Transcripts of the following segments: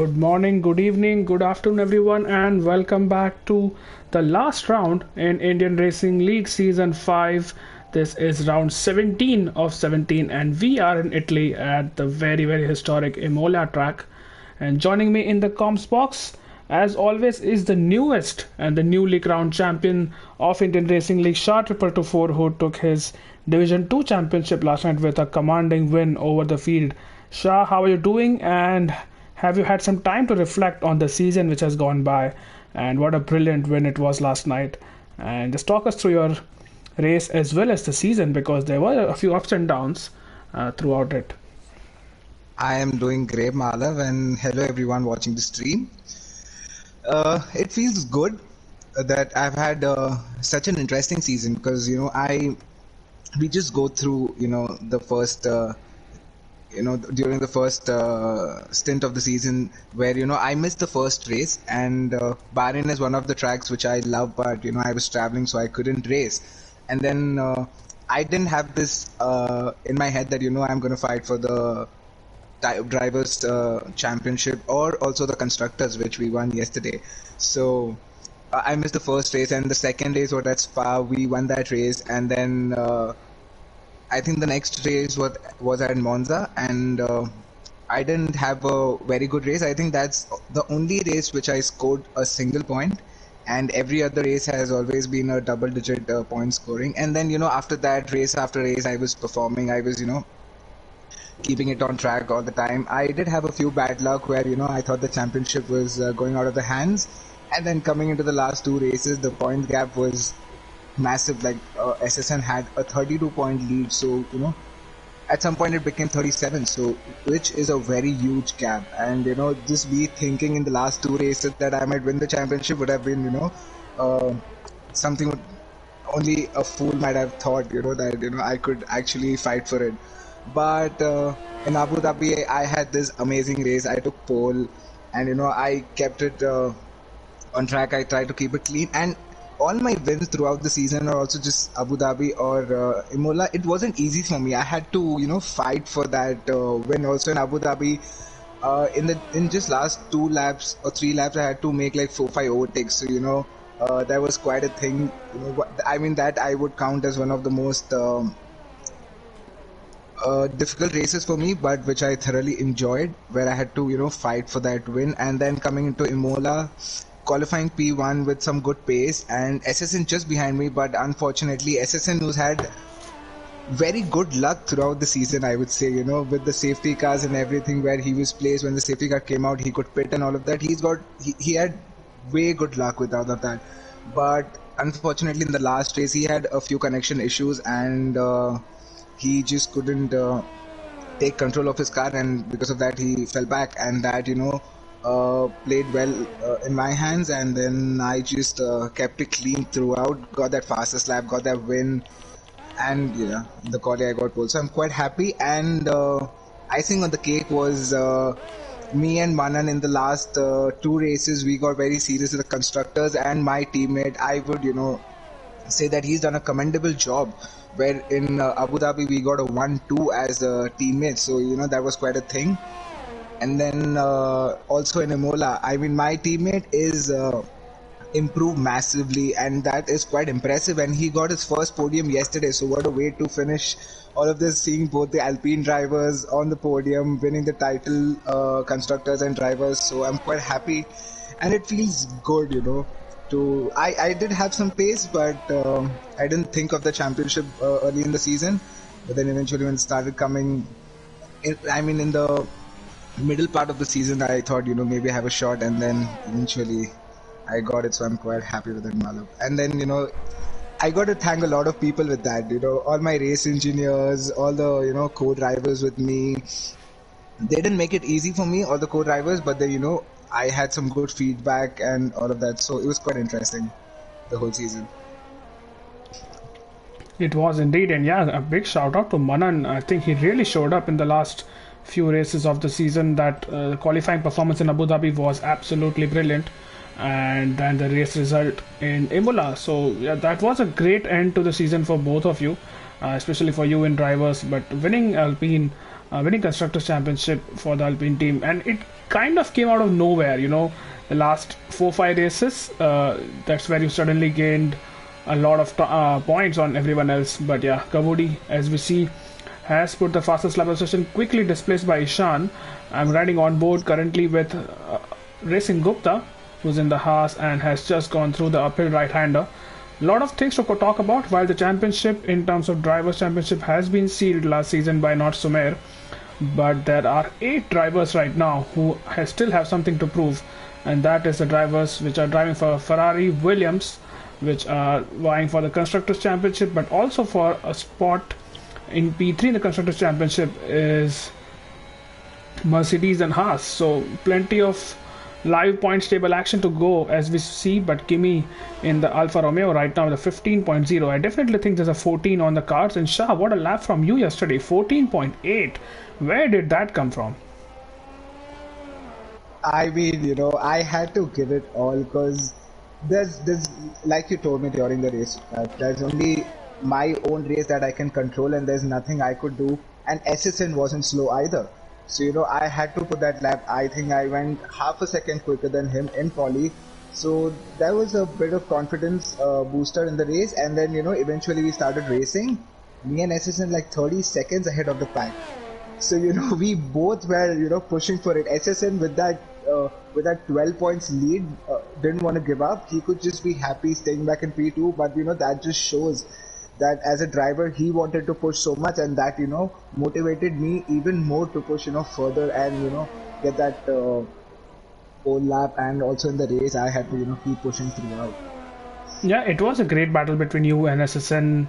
Good morning, good evening, good afternoon, everyone, and welcome back to the last round in Indian Racing League Season 5. This is round 17 of 17, and we are in Italy at the very historic Imola track. And joining me in the comms box, as always, is the newest and the newly crowned champion of Indian Racing League, Shah Triple 24, who took his Division 2 championship last night with a commanding win over the field. Shah, how are you doing? And have you had some time to reflect on the season which has gone by and what a brilliant win it was last night? And just talk us through your race as well as the season because there were a few ups and downs throughout it. I am doing great, Malav, and hello everyone watching the stream. It feels good that I've had such an interesting season because we just go through the first during the first stint of the season where I missed the first race, and Bahrain is one of the tracks which I love, but I was traveling so I couldn't race, and then I didn't have this in my head that I'm going to fight for the drivers championship or also the constructors which we won yesterday. So I missed the first race, and the second race was at Spa. We won that race, and then I think the next race was at Monza, and I didn't have a very good race. I think that's the only race which I scored a single point, and every other race has always been a double-digit point scoring. And then after that, race after race, I was performing. I was keeping it on track all the time. I did have a few bad luck where I thought the championship was going out of the hands, and then coming into the last two races, the point gap was massive. Like SSN had a 32-point lead, so at some point it became 37, so which is a very huge gap. And just be thinking in the last two races that I might win the championship would have been something only a fool might have thought that I could actually fight for it. But in Abu Dhabi I had this amazing race. I took pole, and I kept it on track. I tried to keep it clean, and all my wins throughout the season are also just Abu Dhabi or Imola. It wasn't easy for me. I had to fight for that win. Also in Abu Dhabi, in just last 2 laps or 3 laps, I had to make like 4-5 overtakes. So that was quite a thing. I mean, that I would count as one of the most difficult races for me, but which I thoroughly enjoyed, where I had to fight for that win. And then coming into Imola, qualifying P1 with some good pace, and SSN just behind me, but unfortunately SSN who's had very good luck throughout the season, I would say, with the safety cars and everything, where he was placed when the safety car came out, he could pit and all of that. He had way good luck with all of that, but unfortunately in the last race he had a few connection issues, and he just couldn't take control of his car, and because of that he fell back, and that played well in my hands. And then I just kept it clean throughout, got that fastest lap, got that win, and the quali I got pole. So I'm quite happy. And icing on the cake was me and Manan in the last two races. We got very serious with the constructors, and my teammate, I would say that he's done a commendable job, where in Abu Dhabi we got a 1-2 as a teammate, so that was quite a thing. And then also in Imola, I mean, my teammate is improved massively, and that is quite impressive. And he got his first podium yesterday, so what a way to finish all of this, seeing both the Alpine drivers on the podium, winning the title, constructors and drivers. So I'm quite happy, and it feels good, I did have some pace, but I didn't think of the championship early in the season. But then eventually when it started coming, in the middle part of the season, I thought maybe I have a shot, and then eventually I got it. So I'm quite happy with it, Malav. And then I got to thank a lot of people with that. All my race engineers, all the co-drivers with me. They didn't make it easy for me, all the co-drivers, but they I had some good feedback and all of that. So it was quite interesting, the whole season. It was indeed, and yeah, a big shout out to Manan. I think he really showed up in the last few races of the season. That qualifying performance in Abu Dhabi was absolutely brilliant, and then the race result in Imola. So yeah, that was a great end to the season for both of you, especially for you in drivers. But winning Alpine winning constructors championship for the Alpine team, and it kind of came out of nowhere. The last 4-5 races, that's where you suddenly gained a lot of points on everyone else. But yeah, Kabudi, as we see, has put the fastest lap of the session, quickly displaced by Ishan. I'm riding on board currently with Racing Gupta, who's in the Haas and has just gone through the uphill right-hander. A lot of things to talk about. While the championship, in terms of drivers' championship, has been sealed last season by Not Sumer, but there are 8 drivers right now who still have something to prove, and that is the drivers which are driving for Ferrari, Williams, which are vying for the constructors championship, but also for a spot in P3 in the constructors championship is Mercedes and Haas. So plenty of live points table action to go as we see. But Kimi in the Alfa Romeo right now with a 15.0. I definitely think there's a 14 on the cards. And Shah, what a lap from you yesterday, 14.8. Where did that come from? I mean, I had to give it all because there's like you told me during the race, there's only my own race that I can control, and there's nothing I could do. And SSN wasn't slow either. So, I had to put that lap. I think I went half a second quicker than him in quali. So there was a bit of confidence booster in the race. And then, eventually we started racing. Me and SSN like 30 seconds ahead of the pack. So, we both were, pushing for it. SSN with that 12 points lead didn't want to give up. He could just be happy staying back in P2. But, that just shows that as a driver he wanted to push so much, and that motivated me even more to push further and get that pole lap. And also in the race I had to keep pushing throughout. Yeah, it was a great battle between you and SSN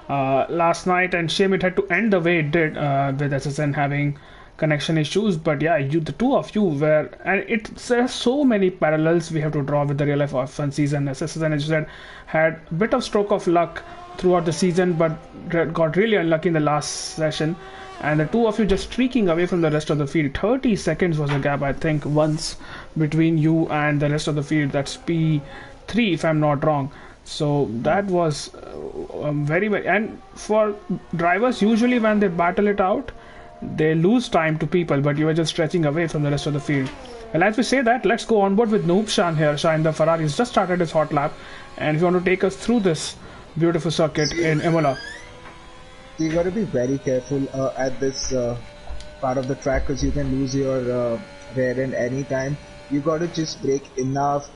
last night, and shame it had to end the way it did with SSN having connection issues. But yeah, the two of you were, and there's so many parallels we have to draw with the real life F1 season. SSN, as you said, had a bit of stroke of luck throughout the season, but got really unlucky in the last session, and the two of you just streaking away from the rest of the field. 30 seconds was the gap, I think, once between you and the rest of the field. That's P3 if I'm not wrong. So that was very, and for drivers, usually when they battle it out, they lose time to people, but you were just stretching away from the rest of the field. And as we say that, let's go on board with Noob Shan here. Shan, the Ferrari has just started his hot lap, and if you want to take us through this beautiful circuit in Imola. You got to be very careful at this part of the track, because you can lose your rear end anytime. You got to just brake enough,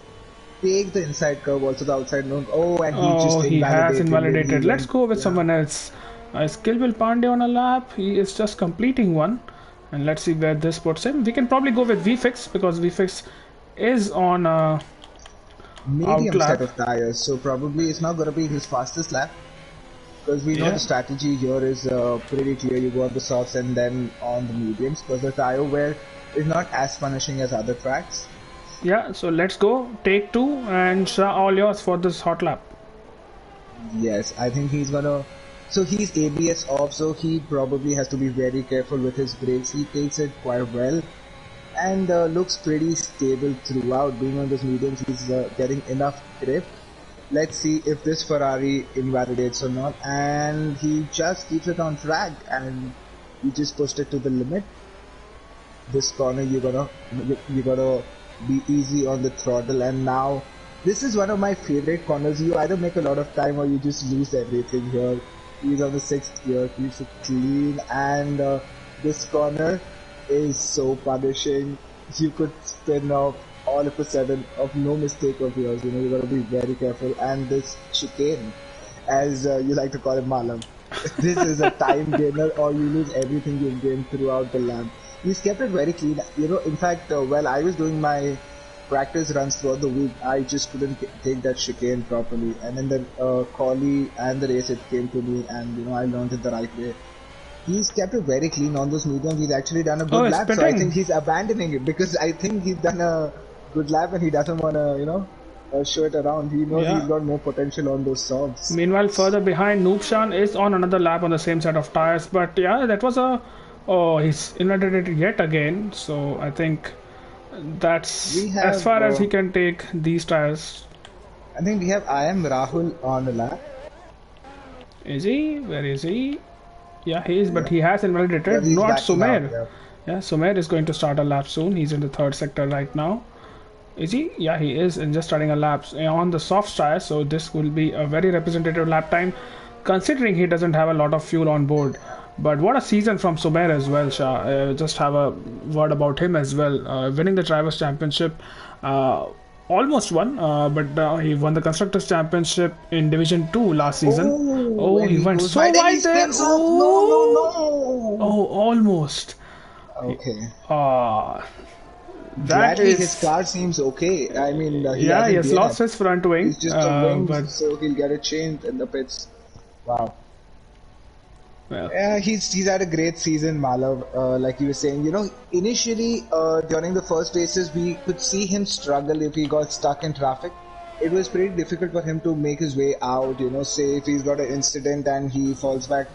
take the inside curve, also the outside node. And he has invalidated. Let's go with someone else. Skillville Pandey on a lap. He is just completing one, and let's see where this puts him. We can probably go with VFix, because VFix is on a medium set of tires, so probably it's not going to be his fastest lap, because we know the strategy here is pretty clear. You go on the softs and then on the mediums, because the tire wear is not as punishing as other tracks. Yeah, so let's go. Take 2, and Shah, all yours for this hot lap. Yes, I think he's gonna. So he's ABS off, so he probably has to be very careful with his brakes. He takes it quite well, and looks pretty stable throughout. Being on those mediums, he's getting enough grip. Let's see if this Ferrari invalidates or not. And he just keeps it on track, and he just pushed it to the limit. This corner, you gotta be easy on the throttle. And now this is one of my favorite corners. You either make a lot of time or you just lose everything here. He's on the 6th gear, keeps it clean, and this corner is so punishing. You could spin off all of a sudden of no mistake of yours. You gotta be very careful. And this chicane, as you like to call it, Malam, this is a time gainer, or you lose everything you've gained throughout the lap. He's kept it very clean. In fact, while I was doing my practice runs throughout the week, I just couldn't take that chicane properly. And in the quali and the race, it came to me, and I learned it the right way. He's kept it very clean on those mediums. He's actually done a good lap, so I think he's abandoning it, because I think he's done a good lap and he doesn't want to, show it around. He knows he's got more potential on those softs. Meanwhile, further behind, Noobshan is on another lap on the same set of tires, but yeah, that was he's invalidated yet again. So I think that's as far as he can take these tires. I think we have Rahul on the lap. Is he? Where is he? Yeah, he is, but Yeah, he has because invalidated. he's Not backing out. Sumer. Yeah. Yeah, Sumer is going to start a lap soon. He's in the third sector right now. Is he? Yeah, he is, and just starting a lap on the soft tire. So this will be a very representative lap time, considering he doesn't have a lot of fuel on board. But what a season from Sumer as well, Shah. Just have a word about him as well. Winning the Drivers' Championship, uh, almost won, but he won the Constructors' Championship in Division 2 last season. Oh, Oh, and he he went goes so wide and he wide there. spins off. No, no, Oh, no. oh, almost. Okay. Ah, that Gladly, his is. car seems okay. I mean, he Yeah, he hasn't has lost DNF. his front wing, It's just a wing, but so he'll get it changed in the pits. Wow. well, Yeah, he's had a great season, Malav. Like you were saying, initially during the first races, we could see him struggle if he got stuck in traffic. It was pretty difficult for him to make his way out. Say if he's got an incident and he falls back,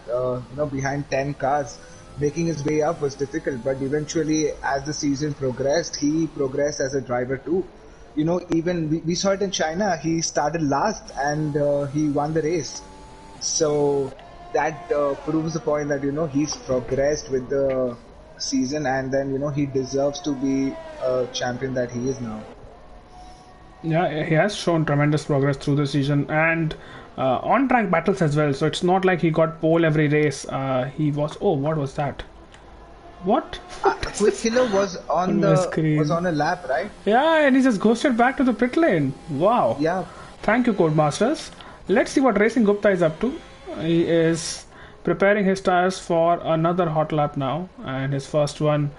behind 10 cars, making his way up was difficult. But eventually, as the season progressed, he progressed as a driver too. Even we saw it in China. He started last and he won the race. So that proves the point that he's progressed with the season, and then he deserves to be a champion that he is now. yeah, he has shown tremendous progress through the season and on track battles as well. So it's not like he got pole every race. He was. Oh, what was that? What? What is Quick this Killer was on on my the was screen? on a lap, right? Yeah, and he just ghosted back to the pit lane. Wow. Yeah. Thank you, Codemasters. Let's see what Racing Gupta is up to. He is preparing his tires for another hot lap now, and his first one.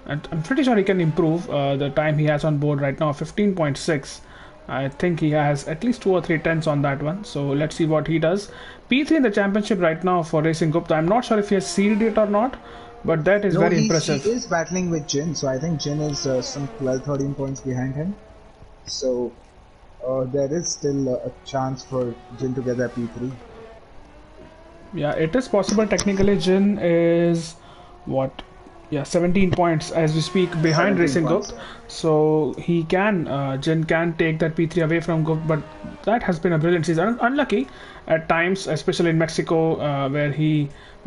And I'm pretty sure he can improve the time he has on board right now, 15.6. I think he has at least 2 or 3 tenths on that one. So let's see what he does. P3 in the championship right now for Racing Gupta. I'm not sure if he has sealed it or not, but that is No, very he impressive. is battling with Jin, so I think Jin is some 12, 13 points behind him. So there is still a chance for Jin to get that P3. Yeah, it is possible. Technically, Jin is what? Yeah, 17 points as we speak behind 17 Racing points. Gupt. So he can, Jin can take that P3 away from Gupt, but that has been a brilliant season. Unlucky at times, especially in Mexico, where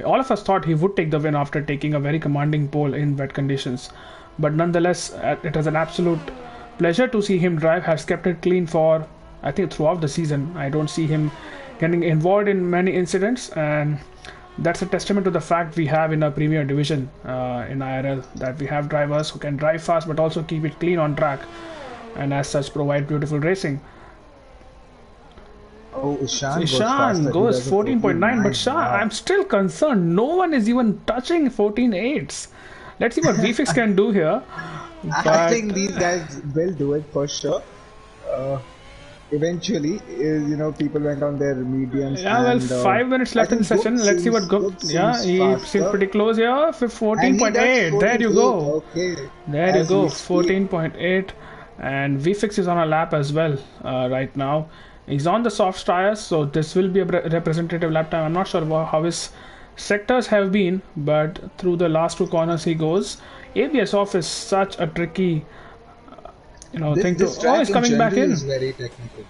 all of us thought he would take the win after taking a very commanding pole in wet conditions. But nonetheless, it was an absolute pleasure to see him drive. Has kept it clean for, I think, throughout the season. I don't see him getting involved in many incidents, and that's a testament to the fact we have in our premier division in IRL, that we have drivers who can drive fast but also keep it clean on track, and as such provide beautiful racing. Oh, So Ishan goes Ishan faster. He goes does a 14.9, but 14.9. Shah, Wow. I'm still concerned. No one is even touching 14.8s. Let's see what VFix can do here. I But think these guys will do it for sure. Uh, Eventually, people went on their mediums, yeah, well, and 5 minutes I left in the think Gup session. Let's see what seems Gup. Gup Yeah, seems he seems faster, pretty close here. and he does 14.8. There you 14.8. go. Okay, There you as we go, speak. 14.8, and VFix is on a lap as well right now. He's on the soft tires, so this will be a representative lap time. I'm not sure how his sectors have been, but through the last 2 corners he goes. ABS off is such a tricky, This thing to. this Oh, track he's in coming back general in. is very technical.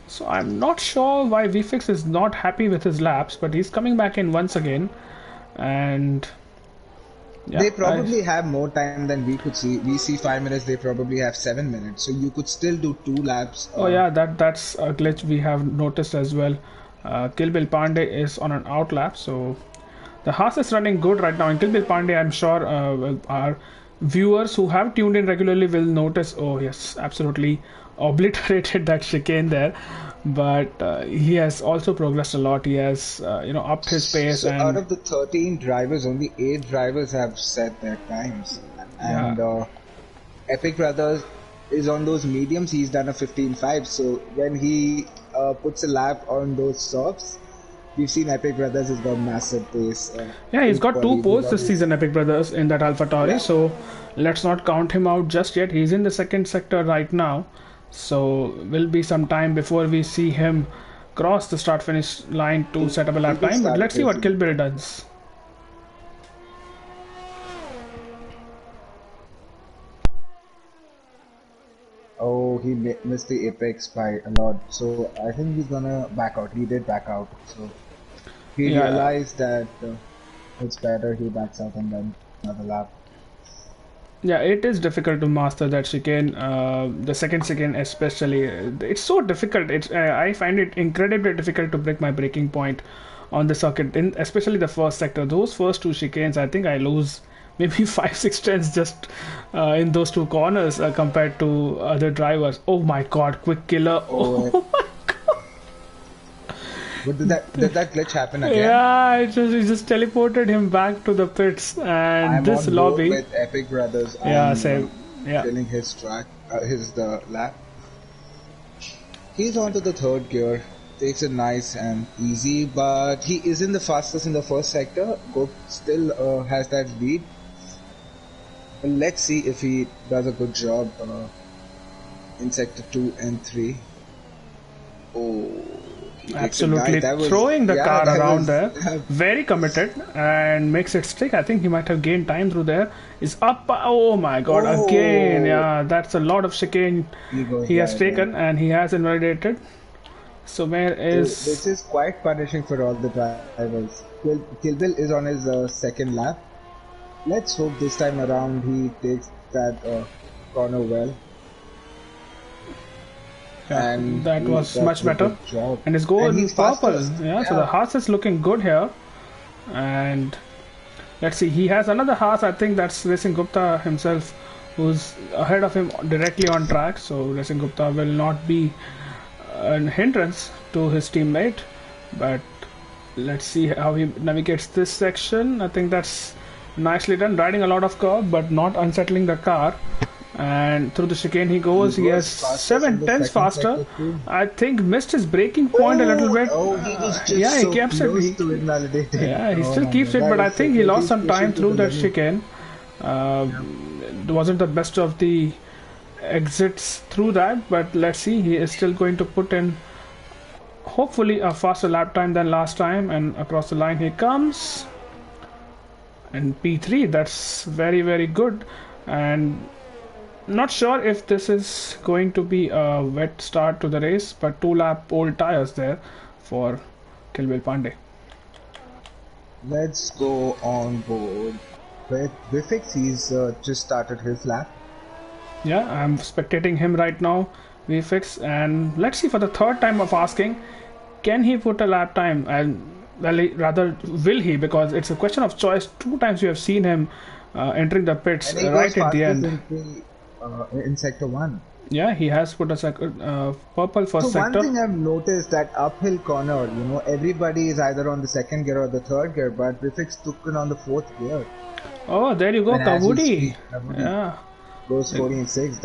So I'm not sure why VFix is not happy with his laps, but he's coming back in once again, and yeah, They probably have more time than we could see. We see 5 minutes. They probably have 7 minutes. So you could still do 2 laps. Oh yeah, that's a glitch we have noticed as well. Kill Bill Pandey is on an out lap, so the Haas is running good right now. And Kill Bill Pandey, I'm sure our viewers who have tuned in regularly will notice. Oh yes, absolutely obliterated that chicane there. But he has also progressed a lot. He has upped his pace, So out and of the 13 drivers, only 8 drivers have set their times. yeah, And Epic Brothers is on those mediums. He's done a 15.5. So when he puts a lap on those softs, we've seen Epic Brothers has got massive pace. yeah, he's got two Equally, we've poles this always, season, Epic Brothers, in that AlphaTauri. yeah. So let's not count him out just yet. He's in the second sector right now. So will be some time before we see him cross the start finish line to set up a He lap could time. But start let's see what crazy. Kill Bill does. Oh, he missed the apex by a lot. So I think he's gonna back out. He did back out. So he Yeah, realized that. it's better he backs out and then another lap. Yeah, it is difficult to master that chicane. The second chicane, especially, it's so difficult. It's I find it incredibly difficult to break my breaking point on the circuit, especially the first sector. Those first two chicanes, I think I lose maybe 5 6 tenths just in those two corners compared to other drivers. Oh my God, quick killer! Oh, Oh, but did that glitch happen again? yeah, it just teleported him back to the pits and I'm this on board lobby. with Epic Brothers. Yeah, I'm same. Yeah. filling his track, his the lap. He's onto the third gear. Takes it nice and easy, but he isn't the fastest in the first sector. Goop still has that lead. But let's see if he does a good job in sector 2 and 3. Oh, he takes it Absolutely nice. That was, throwing the yeah, car that around was, there, very committed and makes it stick. I think he might have gained time through there. Is up. Oh my God! Again, oh, yeah, that's a lot of chicane he goes he has right there. taken and he has invalidated. So where So is? this is quite punishing for all the drivers. Kill Bill is on his second lap. Let's hope this time around he takes that corner well. Yeah, And that he was does much a better. good job. And his goal And is he's purple. fastest. Yeah, so Yeah. the Haas is looking good here. And let's see, he has another Haas. I think that's Racing Gupta himself, who's ahead of him directly on track. So Racing Gupta will not be an hindrance to his teammate. But let's see how he navigates this section. I think that's nicely done. Riding a lot of curve, but not unsettling the car. And through the chicane he goes. He has Fastest in 7 the tenths second faster. sector too. I think missed his breaking point a little bit. Oh, he was just Yeah, he so keeps it. close to invalidating. Yeah, he Oh still my keeps God, it, but that I is so think he close. lost He's some pushing time to through the that limit. chicane. It wasn't the best of the exits through that, but let's see. He is still going to put in hopefully a faster lap time than last time, and across the line he comes. And P3, that's very good. And not sure if this is going to be a wet start to the race, but 2 lap old tires there for Kilbil Pandey. Let's go on board with Vifix. He's just started his lap. Yeah, I'm spectating him right now, VFX, and let's see for the third time of asking, can he put a lap time? And well, rather, will he? Because it's a question of choice. 2 times you have seen him entering the pits And he right goes at the fastest end. in sector 1. Yeah, he has put a purple So first one sector. thing I've noticed that uphill corner, everybody is either on the second gear or the third gear, but Vifix took it on the fourth gear. Oh, there you go, And as we Kavudi. speak, Kavudi Yeah, goes 14.6.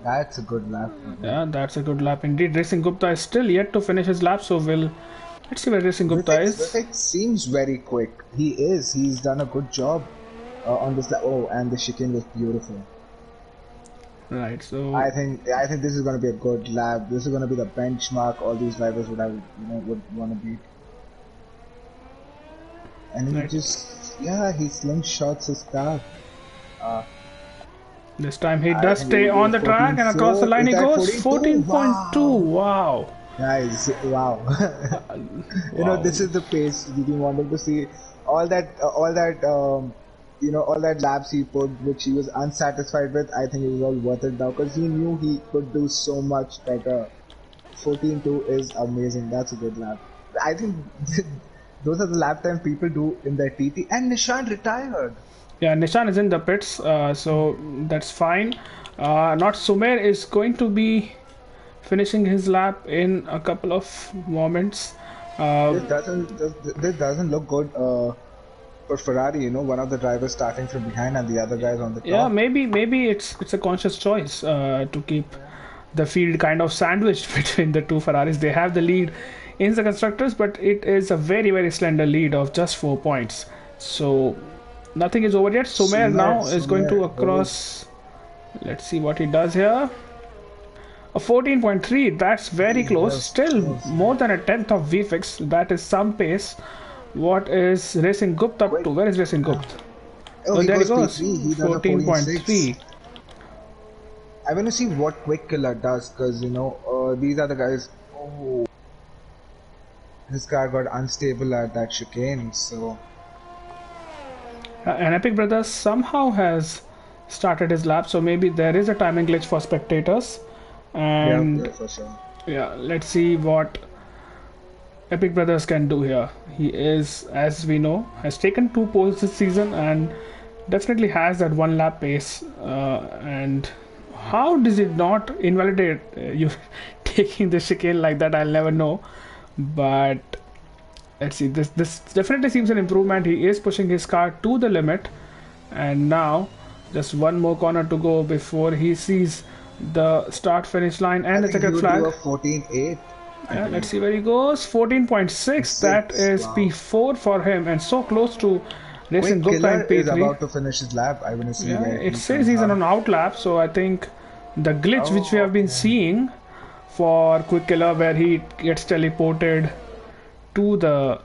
That's a good lap. yeah, that's a good lap indeed. Racing Gupta is still yet to finish his lap, so let's see where Racing Gupta is. Vifix seems very quick. He is. He's done a good job on this lap. Oh, and the chicane was beautiful. Right, so I think this is going to be a good lap. This is going to be the benchmark all these drivers would want to beat. And he Right. he slingshots his car. this time he I does think stay it will on be the track, and across the 14.4. line he Is that goes. 14.2. Wow. Nice, wow. Wow. This is the pace we've been wanting to see. All that laps he put, which he was unsatisfied with. I think it was all worth it now because he knew he could do so much better. 14.2 is amazing. That's a good lap. I think those are the lap time people do in their TT. And Nishan retired. Yeah, Nishan is in the pits, so that's fine. Not Sumer is going to be finishing his lap in a couple of moments. This doesn't look good for Ferrari. One of the drivers starting from behind and the other guys on the top. Yeah, maybe it's a conscious choice to keep the field kind of sandwiched between the two Ferraris. They have the lead in the constructors, but it is a very slender lead of just 4 points. So nothing is over yet. Sumer now is going to across. Let's see what he does here. A 14.3, that's very close. Still more than a tenth of VFX. That is some pace. What is Racing Gupta up to? Where is Racing Gupta? Oh, There he goes goes. P3. He does a 14.3. I want to see what Quick Killer does because these are the guys. Oh, his car got unstable at that chicane, so And Epic Brothers somehow has started his lap, so maybe there is a timing glitch for spectators. Yeah, And yeah, for sure. yeah, let's see what Epic Brothers can do here. He is, as we know, has taken 2 poles this season and definitely has that 1 lap pace. And how does it not invalidate you taking the chicane like that? I'll never know. But let's see. This definitely seems an improvement. He is pushing his car to the limit, and now just one more corner to go before he sees the start finish line I and the think he checkered would do flag. a 14.8, I Yeah, let's believe. see where he goes. 14.6. That 6. is Wow. P4 for him, and so close to racing Quick Gupta in Killer is P3. about to finish his lap. I want to see Yeah, where it he says comes he's on out. an out lap, so I think the glitch which we Oh, have been okay. seeing for Quick Killer, where he gets teleported to the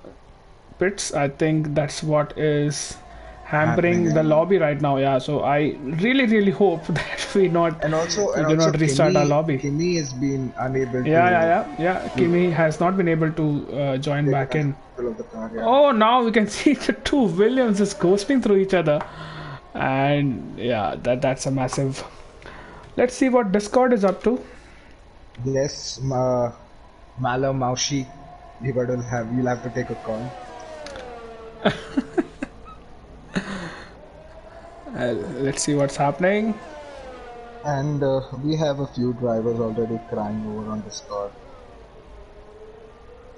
pits, I think that's what is Happening, hampering the yeah. lobby right now. Yeah, so I really hope that we And do also not restart our Kimi lobby. Kimi has been unable to Yeah. do Kimi has not been able to join take back in. control of the car, yeah. Oh, now we can see the two Williams is ghosting through each other, and yeah, that's a massive. Let's see what Discord is up to. Yes, Mala Maushi, you'll have to take a call. Let's see what's happening. And we have a few drivers already crying over on Discord.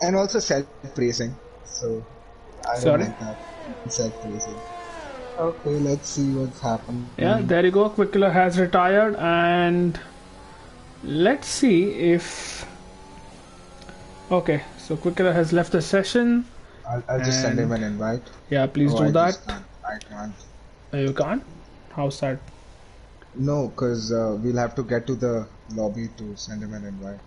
And also self-praising. So I don't Sorry. like that. Self-praising. Okay, let's see what's Yeah, happening. there you go. Quickler has retired, and let's see if. Okay, so Quickler has left the session, I'll just send him and an invite. yeah, please Oh, do I that. just can't. I can't. You can't. How's that? No, because we'll have to get to the lobby to send him an invite.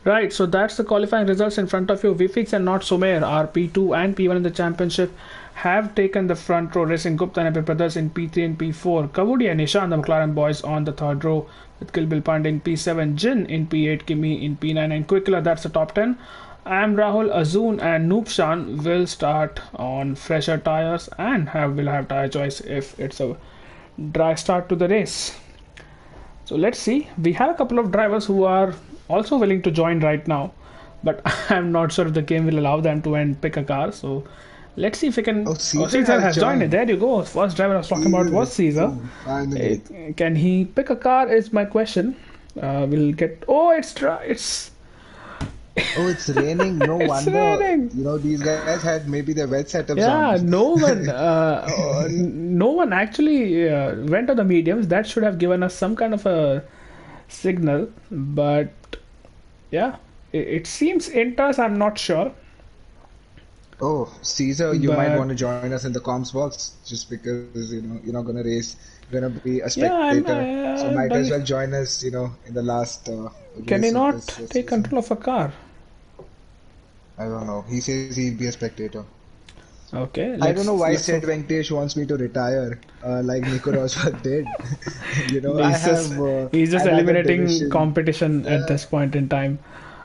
Right, so that's the qualifying results in front of you. Vifix and not Sumer are P2 and P1 in the championship, have taken the front row, racing Gupta and Epic Brothers in P3 and P4. Kavudi and Nishan, the McLaren boys, on the third row, with Kill Bill Pandey in P7, Jin in P8, Kimi in P9, and Quickler. That's the top 10. Am Rahul, Azun, and Noopshan will start on fresher tires and will have tire choice if it's a dry start to the race. So let's see. We have a couple of drivers who are also willing to join right now, but I'm not sure if the game will allow them to and pick a car. So let's see if we can. Oh, Oh, Caesar Caesar has has joined it. joined. There you go. First driver I was talking about Caesar was is Caesar. finally. Can he pick a car? Is my question. We'll get. Oh, it's Oh, it's raining. No it's wonder. raining. These guys had maybe their wet setups Yeah, on. no one actually went to the mediums. That should have given us some kind of a signal, but yeah, it seems Inters. I'm not sure, Oh, Caesar, you might but want to join us in the comms box just because you're not gonna race. You're gonna be a yeah, spectator, so might as but well join us. In the last can he race of not this take season. control of a car? I don't know. He says he'll be a spectator. Okay, I don't know why let's Sid hope. Venkatesh wants me to retire, like Nico Rosberg did. I He's just have he's just another eliminating division. competition at Yeah. this point in time.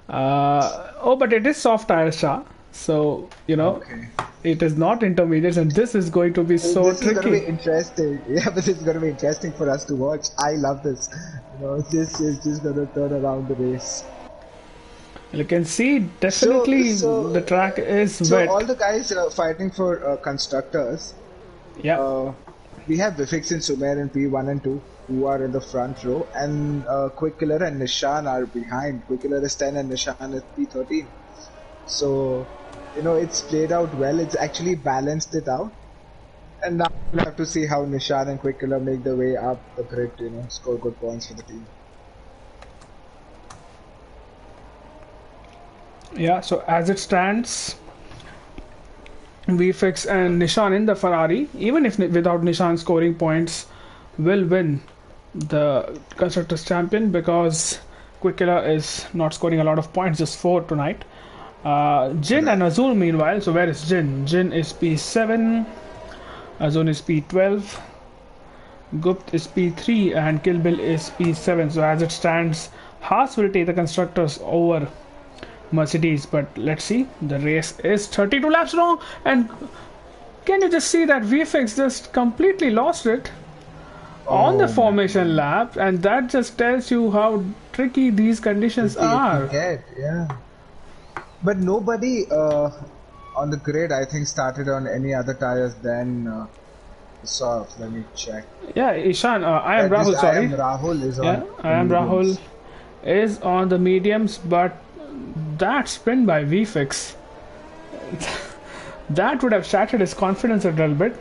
Oh, but it is soft tire, Shah. So Okay. it is not intermediates, and this is going to be so This is gonna be tricky. interesting. Yeah, but this is gonna be interesting for us to watch. I love this. This is just gonna turn around the race. You can see So, definitely the so, track is so all wet. the guys fighting for constructors. Yeah, Uh, we have Vifix and Sumer in P1 and 2 who are in the front row, and Quick Killer and Nishan are behind. Quick Killer is 10 and Nishan is P13. So, it's played out well. It's actually balanced it out. And now we'll have to see how Nishan and Quick Killer make their way up the grid, score good points for the team. yeah. So as it stands, VFX and Nishan in the Ferrari, even if without Nishan scoring points, will win the Constructors Champion because Quickilla is not scoring a lot of points, just 4 tonight. Jin and Right. Azul, meanwhile, so where is Jin? Jin is P7, Azul is P12, Gupt is P3, and Kill Bill is P7. So as it stands, Haas will take the Constructors over Mercedes. But let's see, the race is 32 laps long, and can you just see that VFX just completely lost it on the Oh my formation God. lap, and that just tells you how tricky these conditions Tricky it can are. get, yeah. But nobody on the grid, I think, started on any other tires than soft. Let me check. Yeah, Ishan, I am This Rahul, I am sorry. Rahul is Yeah, on I the am Rahul, mediums. is on the mediums, but that spin by VFX, that would have shattered his confidence a little bit.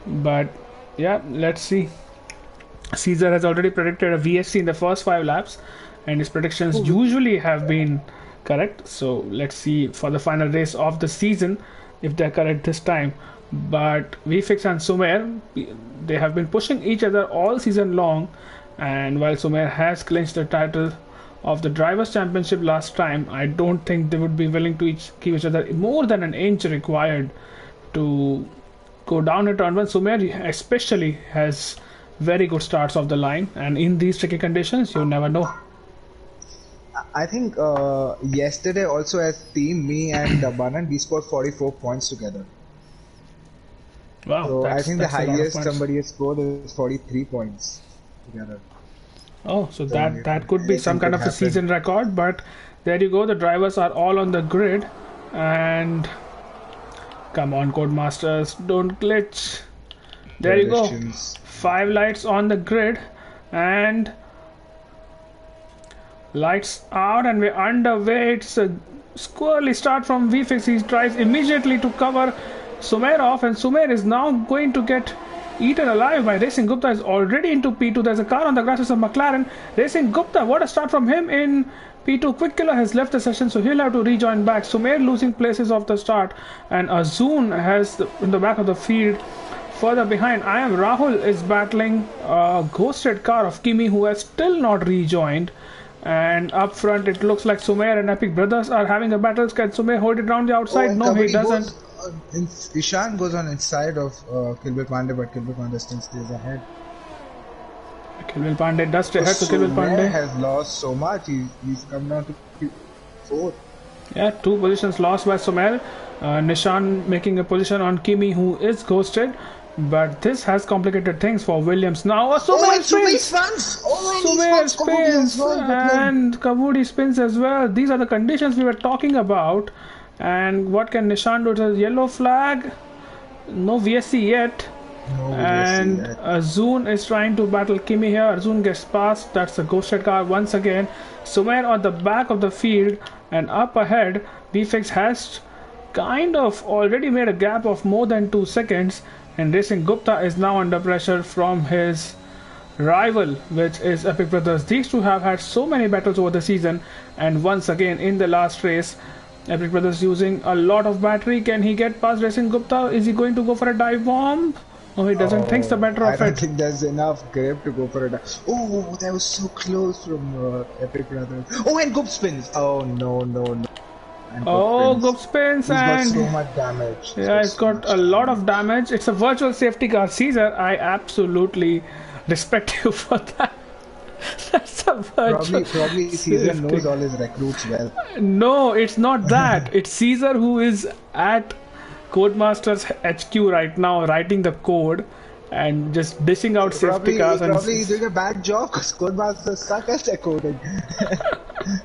But yeah, let's see. Caesar has already predicted a VSC in the first 5 laps, and his predictions Oh, usually have been correct. So let's see for the final race of the season if they're correct this time. But VFix and Sumer, they have been pushing each other all season long, and while Sumer has clinched the title of the Drivers' Championship last time, I don't think they would be willing to give each other more than an inch required to go down in turn one. Sumer especially has very good starts off the line, and in these tricky conditions, you never know. I think yesterday also as team, me and Banan, we scored 44 points together. Wow, So I think the that's a lot of highest points. somebody has scored is 43 points together. Oh, so So that could be some anything kind could of a happen. season record. But there you go. The drivers are all on the grid, and come on, Codemasters, don't glitch. There you go. Predictions. 5 lights on the grid, and lights out, and we're underway. It's a squirrely start from VFix. He tries immediately to cover Sumer off, and Sumer is now going to get eaten alive by Racing Gupta. Is already into P2. There's a car on the grass. It's a McLaren. Racing Gupta, what a start from him in P2. Quick Killer has left the session, so he'll have to rejoin back. Sumer losing places off the start, and Azun has in the back of the field. Further behind, I am Rahul is battling a ghosted car of Kimi, who has still not rejoined. And up front, it looks like Sumer and Epic Brothers are having a battle. Can Sumer hold it round the Oh, outside? and No, he Kabaddi doesn't. goes. Ishan goes on inside of Kilbir Pandey, but Kilbir Pandey still stays ahead. Kilwil Pandey does stay So ahead to Kilwil Sumer Pandey. has lost so much. He's come down to fourth. Yeah, 2 positions lost by Sumer. Nishan making a position on Kimi, who is ghosted. But this has complicated things for Williams. Now, Oh, Sumer and Sumer spins! spins! Oh, and he Sumer spins Kabaddi as spins! well. Good one. And Kavudi spins as well. These are the conditions we were talking about. And what can Nishan do? It is yellow flag. No VSC yet. No, yes, And yeah. Azun is trying to battle Kimi here. Azun gets past. That's a ghosted car once again. Somewhere on the back of the field and up ahead, VFX has kind of already made a gap of more than 2 seconds. And Racing Gupta is now under pressure from his rival, which is Epic Brothers. These two have had so many battles over the season, and once again in the last race, Epic Brothers using a lot of battery. Can he get past Racing Gupta? Is he going to go for a dive bomb? No, he doesn't. Thinks the Oh, better I of don't it. think there's enough grip to go for a. Oh, that was so close from Epic Brothers. Oh, and Goop spins. Oh, no, no, no. And Oh, Goop Gup spins. spins, He's got so and much damage. yeah, it's so got much a lot of damage. damage. It's a virtual safety car. Caesar, I absolutely respect you for that. That's a virtual Probably Caesar safety. knows all his recruits well. No, it's not that. It's Caesar who is at Codemasters HQ right now, writing the code and just dishing out safety cars. And Probably he's doing a bad job because Codemasters suck at their coding.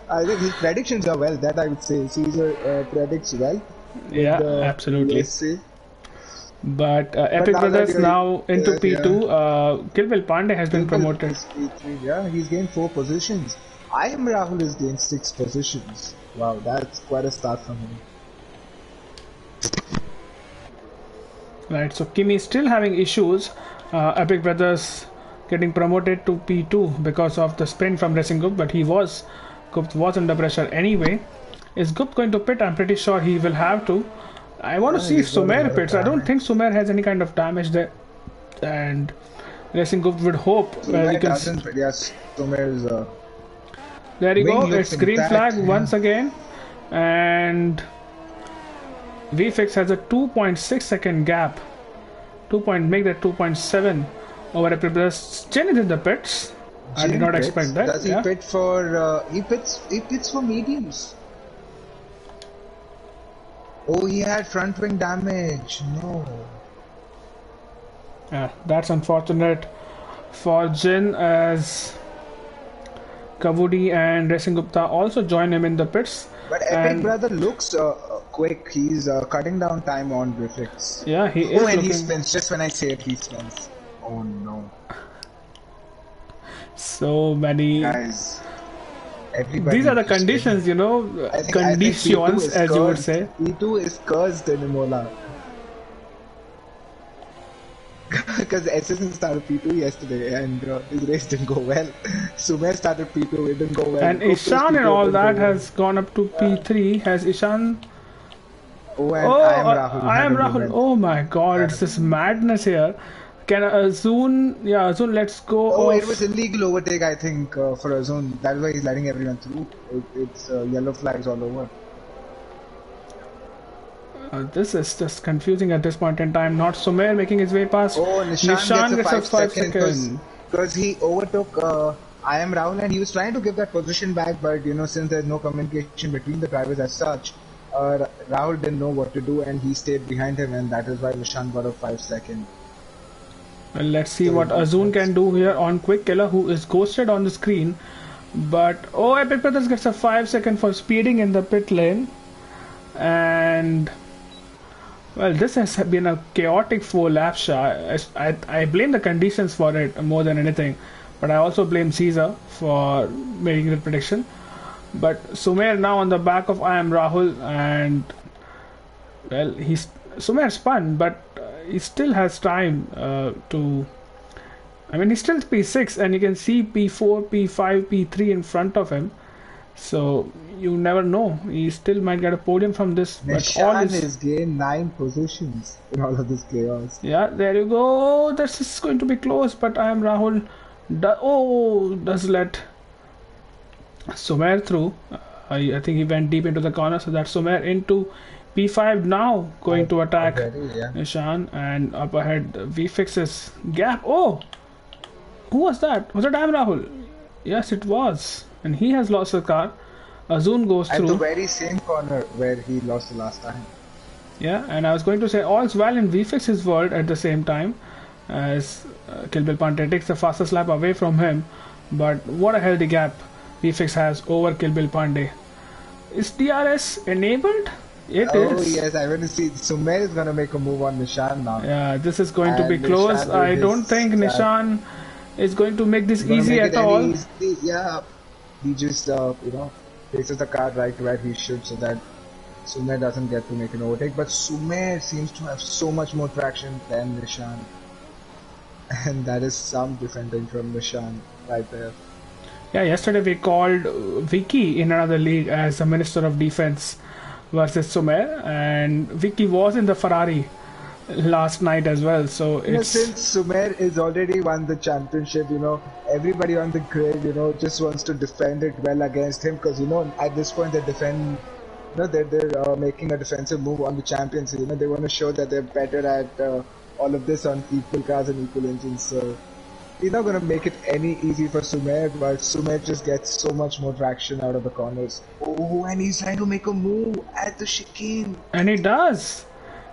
I think his predictions are well, that I would say. Caesar predicts well. yeah, The absolutely. USC. But Epic now that Brothers you're- now into yeah, P2. Kilvil Pandey has been People promoted. is P3, yeah, he's gained 4 positions. I am Rahul has gained 6 positions. Wow, that's quite a start from him. Right, so Kimi is still having issues. Epic Brothers getting promoted to P2 because of the sprint from Racing Gup, but Gup was under pressure anyway. Is Gup going to pit? I'm pretty sure he will have to. I want to see if he's got a Sumer lot of pits. I don't damage. think Sumer has any kind of damage there. And Racing Gup would hope. Sumer You can doesn't, but yes, Sumer's there you wing go. looks It's green intact, flag yeah. once again. And VFX has a 2.6 second gap. Make that 2.7 over Epic Brothers. Chen is in the pits. I did Jin not pits. expect that. Does he Yeah. pit for he pits for mediums? Oh, he had front wing damage. No. Yeah, that's unfortunate for Jin, as Kavudi and Racing Gupta also join him in the pits. But Epic And Brother looks quick. He's cutting down time on reflex. yeah, he Oh, is and he looking spins. Just when I say it, he spins. Oh no. so many. Guys, These everybody are the keeps spinning. conditions, you know, I think P2 conditions, is as you would cursed. say. P2 is cursed in Imola. Because SSN started P2 yesterday and his race didn't go well. Sumer started P2, it didn't go well. And Gupta's Ishan and P2, it all didn't go that well. has gone up to P3. Has Ishan? Oh, and Oh, I am Rahul I had am a Rahul. moment. Oh my God, Had it's a this moment. madness here. Can Azun? Yeah, Azun, let's go Oh, it was off. illegal overtake, I think, for Azun. That's why he's letting everyone through. It's yellow flags all over. This is just confusing at this point in time. Not Sumer making his way past. Oh, Nishan gets Nishan a gets a 5 5 second second. because he overtook I am Rahul and he was trying to give that position back, but you know, since there's no communication between the drivers as such, Rahul didn't know what to do and he stayed behind him, and that is why Nishan got a 5 second. Well, let's see So what Azun can do here on Quick Killer, who is ghosted on the screen. But oh, Epic Brothers gets a 5 second for speeding in the pit lane. And well, this has been a chaotic 4 lap shot. I blame the conditions for it more than anything, but I also blame Caesar for making the prediction. But Sumer now on the back of I am Rahul, and well, Sumer spun, but he still has time to. I mean, he's still P6, and you can see P4, P5, P3 in front of him. So you never know. He still might get a podium from this, but all Nishan is. has gained 9 positions in all of this chaos. Yeah, there you go. This is going to be close, but I am Rahul. Does let Sumer through. I think he went deep into the corner, so that's Sumer into P5 now, going to attack Already, yeah. Nishan, and up ahead V fixes gap. Oh, who was that? Was it I am Rahul? Yes, it was, and he has lost the car. Azun goes At the through. very same corner where he lost the last time. Yeah, and I was going to say all's well in VFix's world at the same time, as Kill Bill Pandey takes the fastest lap away from him. But what a healthy gap VFix has over Kill Bill Pandey. Is DRS enabled? It Oh is. yes, I want to see. Sumer is gonna make a move on Nishan now. Yeah, this is going to be And close. Nishan I with don't his think Nishan is going to make this gonna easy make at it any all. easy. Yeah, he just places the car right where he should, so that Sumer doesn't get to make an overtake. But Sumer seems to have so much more traction than Nishan, and that is some defending from Nishan right there. Yeah, yesterday we called Vicky in another league as the Minister of Defense versus Sumer, and Vicky was in the Ferrari last night as well. So You know, it's since Sumer is already won the championship, everybody on the grid, just wants to defend it well against him because, at this point they defend, they're making a defensive move on the champions. They want to show that they're better at all of this on equal cars and equal engines. So he's not going to make it any easy for Sumer, but Sumer just gets so much more traction out of the corners. Oh, and he's trying to make a move at the chicane. and he does.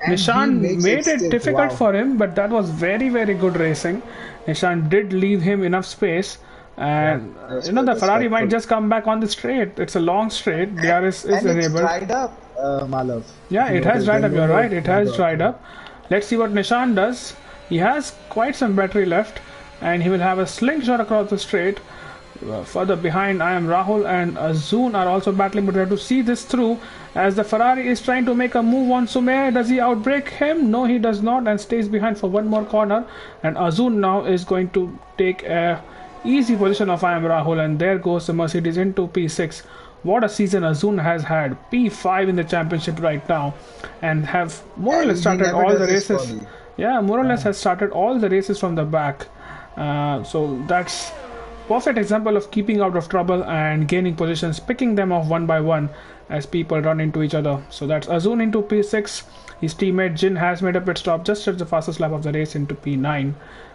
And he Nishan makes made it stick. difficult Wow. for him, but that was very, very good racing. Nishan did leave him enough space, and that's the good, Ferrari might respectful. just come back on the straight. It's a long straight. DRS is And it's enabled. dried up, Malav. Yeah, You it know, has there's dried been up. no You're more right. It has dried dried up. Let's see what Nishan does. He has quite some battery left, and he will have a slingshot across the straight. Further behind, I am Rahul and Azun are also battling, but we have to see this through as the Ferrari is trying to make a move on Sumer. Does he outbrake him? No, he does not, and stays behind for one more corner. And Azun now is going to take a easy position of I am Rahul, and there goes the Mercedes into P6. What a season Azun has had. P5 in the championship right now, and have more or And less he started never all does the this races. for me. Yeah, more or less has started all the races from the back. So that's perfect example of keeping out of trouble and gaining positions, picking them off one by one as people run into each other. So that's Azun into P6. His teammate Jin has made a pit stop just at the fastest lap of the race into P9,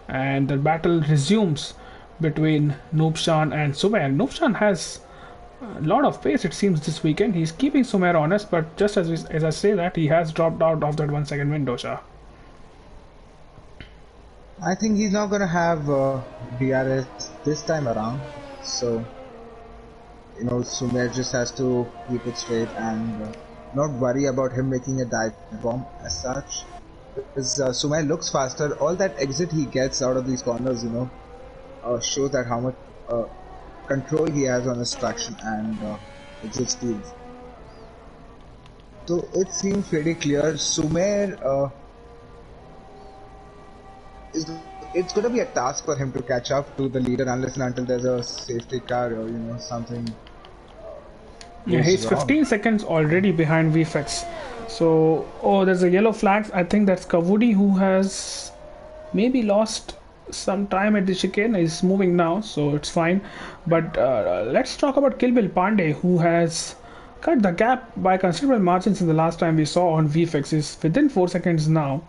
and the battle resumes between Noobshan and Sumer. Noobshan has A lot of pace it seems this weekend. He's keeping Sumer honest, but just as I say that, he has dropped out of that 1 second window, Shah. I think he's not gonna have DRS this time around. So Sumer just has to keep it straight and not worry about him making a dive bomb as such. Because Sumer looks faster. All that exit he gets out of these corners, shows that how much control he has on his traction and exit speed. So it seems pretty clear. Sumer it's going to be a task for him to catch up to the leader unless and until there's a safety car or something. Yeah, he's 15 seconds already behind VFX. So, there's a yellow flag. I think that's Kavudi who has maybe lost some time at the chicane. He's moving now, so it's fine. But let's talk about Kilbil Pandey, who has cut the gap by considerable margins in the last time we saw on VFX. He's within 4 seconds now.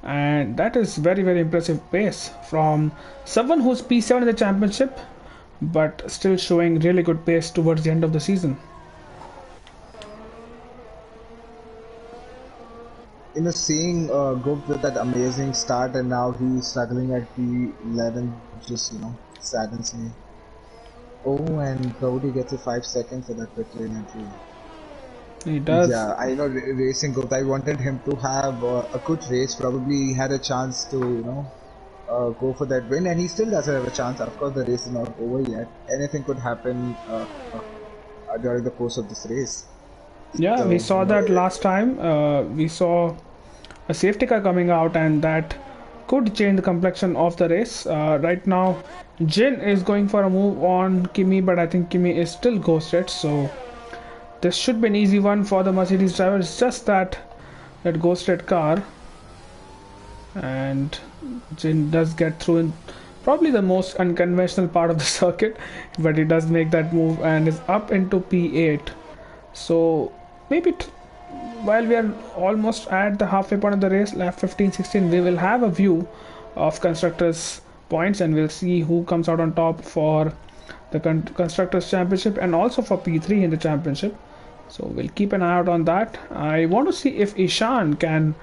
And that is very, very impressive pace from someone who's P7 in the championship, but still showing really good pace towards the end of the season. Seeing Gup with that amazing start and now he's struggling at P11 just saddens me. Oh, and Cody gets a 5 seconds for that pit lane entry. He does. Yeah, I know racing Gup. I wanted him to have a good race. Probably had a chance to go for that win, and he still doesn't have a chance. Of course, the race is not over yet. Anything could happen during the course of this race. Yeah, so, we saw that last time. We saw a safety car coming out, and that could change the complexion of the race. Right now, Jin is going for a move on Kimi, but I think Kimi is still ghosted, so this should be an easy one for the Mercedes driver. It's just that ghosted car, and Jin does get through in probably the most unconventional part of the circuit, but he does make that move and is up into P8. So maybe while we are almost at the halfway point of the race, lap 15-16, we will have a view of constructors points and we'll see who comes out on top for the constructors championship and also for P3 in the championship. So we'll keep an eye out on that. I want to see if Ishan can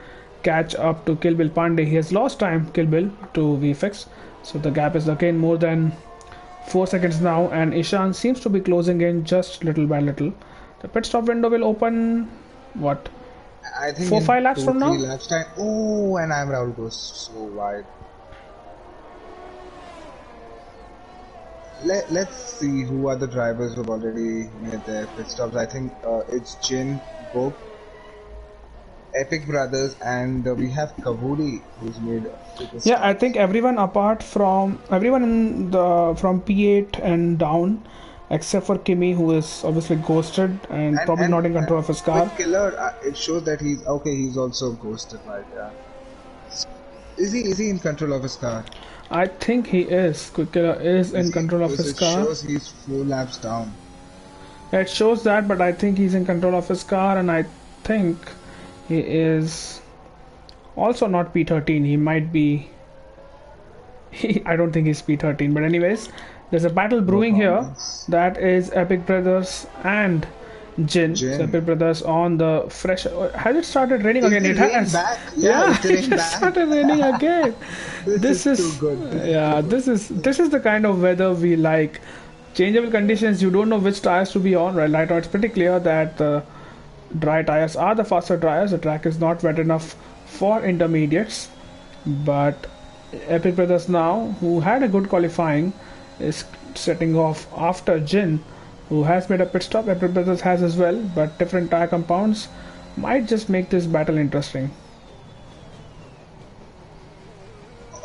catch up to Kilbil Pandey. He has lost time, Kilbil, to VFX, so the gap is again more than 4 seconds now, and Ishan seems to be closing in just little by little. The pit stop window will open, what, I think 4-5 laps from now? Laps time. Oh, and Rahul goes so wide. Let's see who are the drivers who have already made their pit stops. I think it's Jin, Bob, Epic Brothers, and we have Kavudi who's made pit stops. I think everyone apart from in the from P8 and down, except for Kimi, who is obviously ghosted and probably not in control of his car. With Killer, it shows that he's okay. He's also ghosted, right? Yeah. Is he in control of his car? I think he is. Quick Killer is in control of his car. It shows he's 4 laps down. It shows that, but I think he's in control of his car, and I think he is also not P13. He might be. I don't think he's P13, but anyways, there's a battle brewing here. That is Epic Brothers and Jin. So Epic Brothers on the fresh. Has it started raining again? It has. Back? Yeah, it started raining again. This is too good. Yeah, this is the kind of weather we like. Changeable conditions. You don't know which tires to be on. Right now, it's pretty clear that the dry tires are the faster tires. The track is not wet enough for intermediates, but Epic Brothers now, who had a good qualifying, is setting off after Jin, who has made a pit stop. Epic Brothers has as well, but different tire compounds might just make this battle interesting.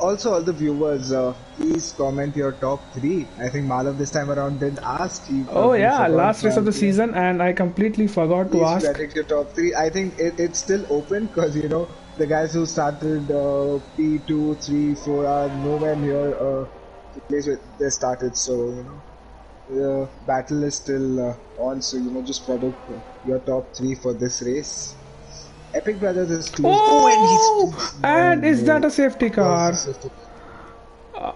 Also, all the viewers, please comment your top 3. I think Malav this time around didn't ask. Oh yeah, last race of the season, and I completely forgot to ask. Predict your top 3. I think it's still open because the guys who started P2, 3, 4 are nowhere near the place where they started. So the battle is still on. So just predict your top 3 for this race. Epic Brothers is close. And is that a safety car?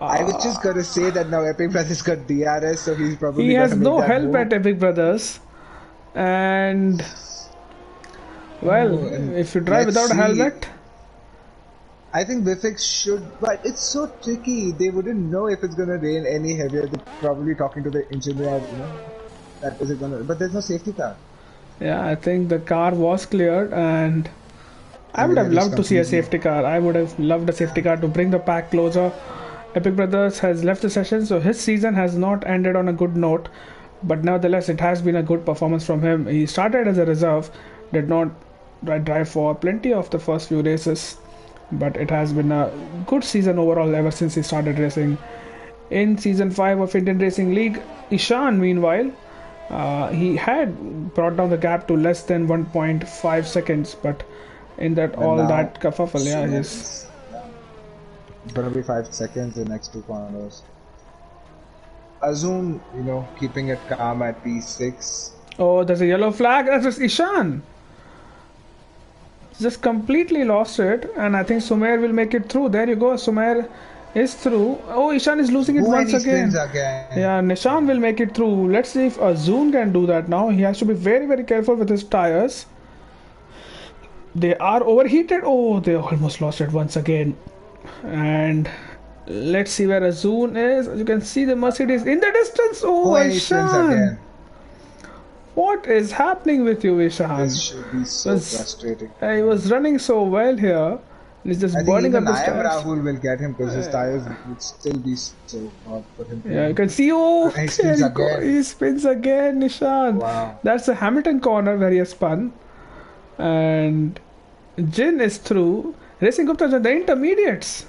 I was just gonna say that now Epic Brothers got DRS, so he's He probably has gonna make no that help move. at Epic Brothers. And well, Oh, and if you drive let's without a see. helmet, I think Vifix should, but it's so tricky. They wouldn't know if it's gonna rain any heavier. They're probably talking to the engineer, that is it gonna. But there's no safety car. yeah, I think the car was cleared, and I Oh would yeah, have it was loved to see a completely. safety car. I would have loved a safety car to bring the pack closer. Epic Brothers has left the session, so his season has not ended on a good note. But nevertheless, it has been a good performance from him. He started as a reserve, did not drive for plenty of the first few races, but it has been a good season overall ever since he started racing. In season 5 of Indian Racing League, Ishan, meanwhile, he had brought down the gap to less than 1.5 seconds, but in that And all now that kerfuffle, yeah, Sumer he's is it's gonna be 5 seconds the next two corners. Azun, keeping it calm at P6. oh, there's a yellow flag. That's just Ishan. Just completely lost it, and I think Sumer will make it through. There you go, Sumer is through. Oh, Ishan is losing it Oh, and once he spins again. again. Yeah, Nishan will make it through. Let's see if Azun can do that now. He has to be very, very careful with his tires. They are overheated. Oh, they almost lost it once again. And let's see where Azun is. You can see the Mercedes in the distance. Oh, Oh, and he spins Ishan. again. What is happening with you, This Ishan? should be so Was frustrating. He was running so well here. He's I just think burning up even his I am tires. Rahul will get him because his tires would still be so hot for him to Yeah, you can see. Oh, And he there spins you go. again. He spins again, Nishan. Wow. That's the Hamilton corner where he has spun. And Jin is through. Racing Gupta are the intermediates.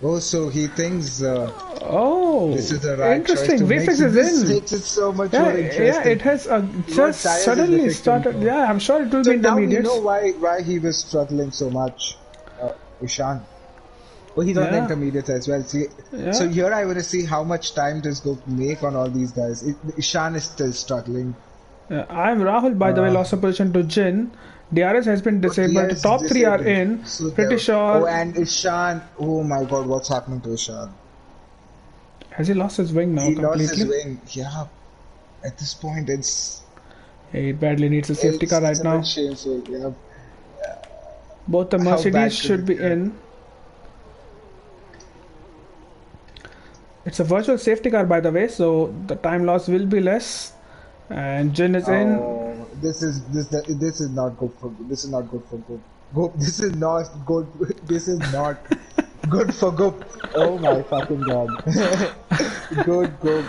Oh, so he thinks Oh, this is the right choice interesting. to make. VFX So is this in. makes it so much Yeah, more yeah, interesting. it has What just tires is suddenly Vivek started. for? Yeah, I'm sure it will So be now we intermediates. know why he was struggling so much, Ishan. Oh, he's on the Yeah, intermediates as well. See, so yeah. here I want to see how much time does go make on all these guys. Ishan is still struggling. I'm Rahul, by the way, Uh, lost a position to Jin. DRS has been oh, disabled. DRS is Top three are disabled. in. So Pretty there. Oh, sure. and Ishan. Oh my God, what's happening to Ishan? Has he lost his wing now He lost his completely? wing. Yeah. At this point, He badly needs a safety car it's right a bit now. shameful. Yeah. Both the How Mercedes bad could should it be get? in. It's a virtual safety car, by the way, so the time loss will be less. And Jin is in. Oh, this is not good for this is not good for good. This is not good. This is not good for Goop. Oh my fucking god. Good Goop.